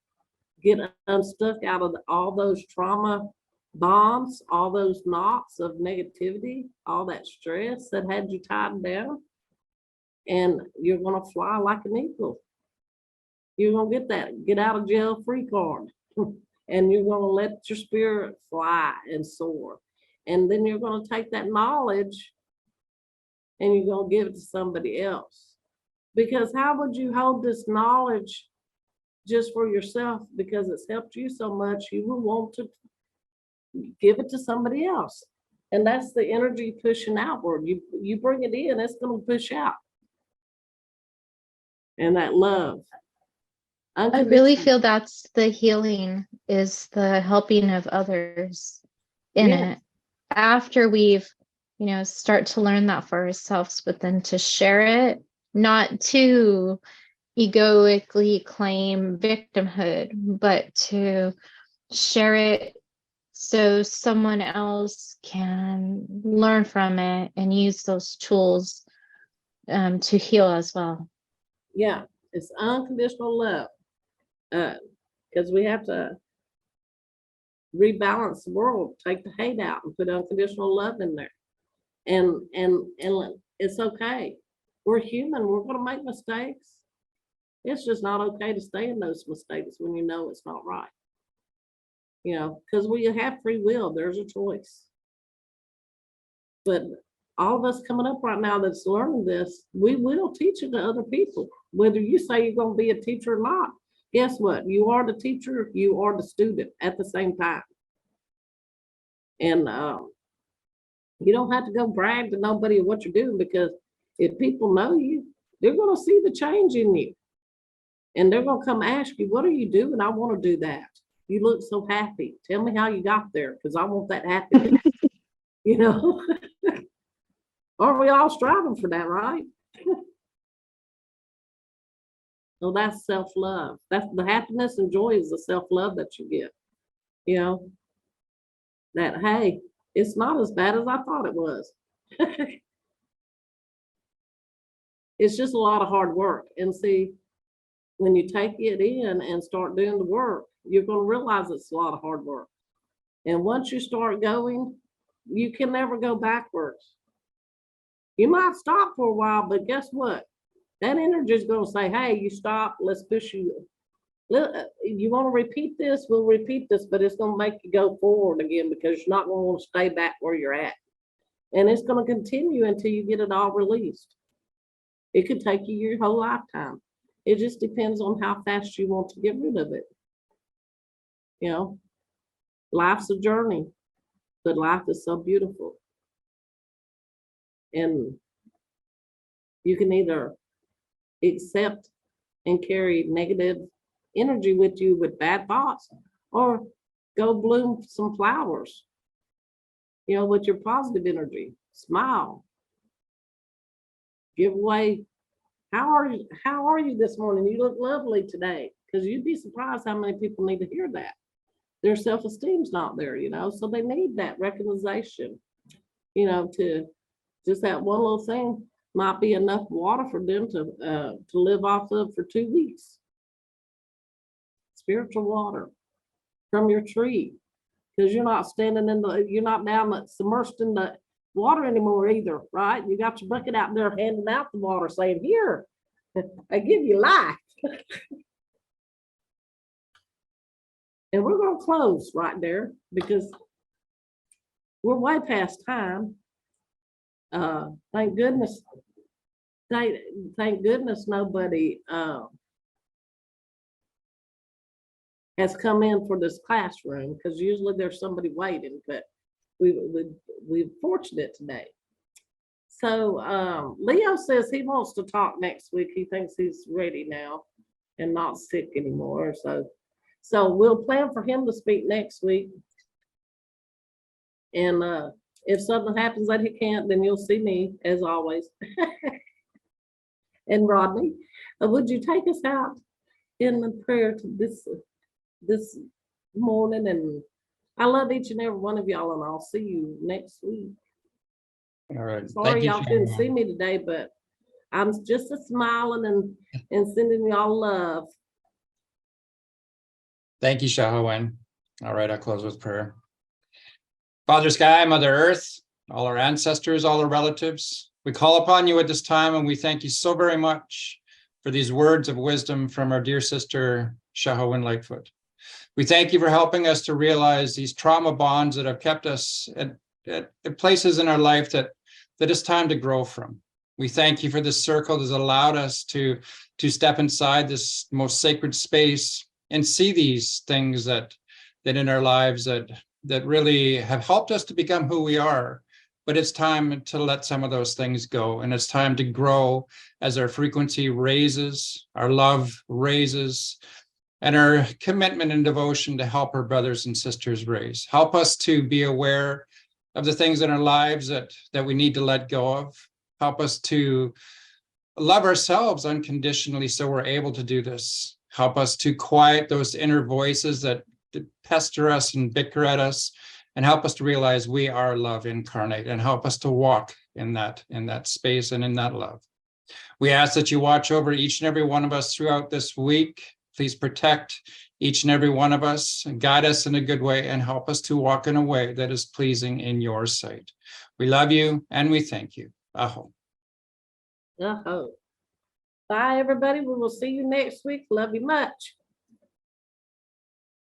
get unstuck out of all those trauma bonds, all those knots of negativity, all that stress that had you tied down. And you're going to fly like an eagle. You're going to get that get out of jail free card. And you're going to let your spirit fly and soar. And then you're going to take that knowledge and you're going to give it to somebody else. Because how would you hold this knowledge just for yourself because it's helped you so much? You will want to give it to somebody else. And that's the energy pushing outward. You bring it in, it's going to push out. And that love. I really feel that's the healing, is the helping of others in it. After we've, start to learn that for ourselves, but then to share it, not to egoically claim victimhood, but to share it so someone else can learn from it and use those tools to heal as well. Yeah, it's unconditional love. Because we have to rebalance the world, take the hate out and put unconditional love in there. And it's okay. We're human. We're going to make mistakes. It's just not okay to stay in those mistakes when you know it's not right. Because we have free will. There's a choice. But all of us coming up right now that's learning this, we will teach it to other people. Whether you say you're going to be a teacher or not, guess what? You are the teacher, you are the student at the same time. And you don't have to go brag to nobody of what you're doing, because if people know you, they're going to see the change in you. And they're going to come ask you, what are you doing? I want to do that. You look so happy. Tell me how you got there, because I want that happiness. Aren't we all striving for that, right? So that's self-love. That's the happiness and joy is the self-love that you get. That, hey, it's not as bad as I thought it was. It's just a lot of hard work. And see, when you take it in and start doing the work, you're going to realize it's a lot of hard work. And once you start going, you can never go backwards. You might stop for a while, but guess what? That energy is going to say, hey, you stop, let's push you. You want to repeat this? We'll repeat this, but it's going to make you go forward again, because you're not going to want to stay back where you're at. And it's going to continue until you get it all released. It could take you your whole lifetime. It just depends on how fast you want to get rid of it. Life's a journey, but life is so beautiful. And you can either accept and carry negative energy with you with bad thoughts, or go bloom some flowers, with your positive energy. Smile. Give away. How are you this morning? You look lovely today. Because you'd be surprised how many people need to hear that. Their self-esteem's not there, so they need that recognition, to just that one little thing might be enough water for them to live off of for 2 weeks. Spiritual water from your tree, because you're not you're not down submersed in the water anymore either, right? You got your bucket out there handing out the water, saying, here, I give you life. And we're going to close right there because we're way past time. Thank goodness. Thank goodness nobody has come in for this classroom, because usually there's somebody waiting, but we're fortunate today. So Leo says he wants to talk next week. He thinks he's ready now and not sick anymore. So we'll plan for him to speak next week. And if something happens that he can't, then you'll see me as always. And Rodney, would you take us out in the prayer to this morning? And I love each and every one of y'all, and I'll see you next week. All right. Sorry Thank you, y'all couldn't Sharon. see me today, but I'm just a smiling and sending y'all love. Thank you, Shahawin. All right, I'll close with prayer. Father Sky, Mother Earth, all our ancestors, all our relatives, we call upon you at this time, and we thank you so very much for these words of wisdom from our dear sister, Shahawin Lightfoot. We thank you for helping us to realize these trauma bonds that have kept us at places in our life that it's time to grow from. We thank you for this circle that has allowed us to step inside this most sacred space and see these things that in our lives that really have helped us to become who we are. But it's time to let some of those things go, and it's time to grow as our frequency raises, our love raises, and our commitment and devotion to help our brothers and sisters raise. Help us to be aware of the things in our lives that we need to let go of. Help us to love ourselves unconditionally so we're able to do this. Help us to quiet those inner voices that pester us and bicker at us, and help us to realize we are love incarnate, and help us to walk in that space and in that love. We ask that you watch over each and every one of us throughout this week. Please protect each and every one of us and guide us in a good way, and help us to walk in a way that is pleasing in your sight. We love you and we thank you. Aho. Bye, everybody. We will see you next week. Love you much.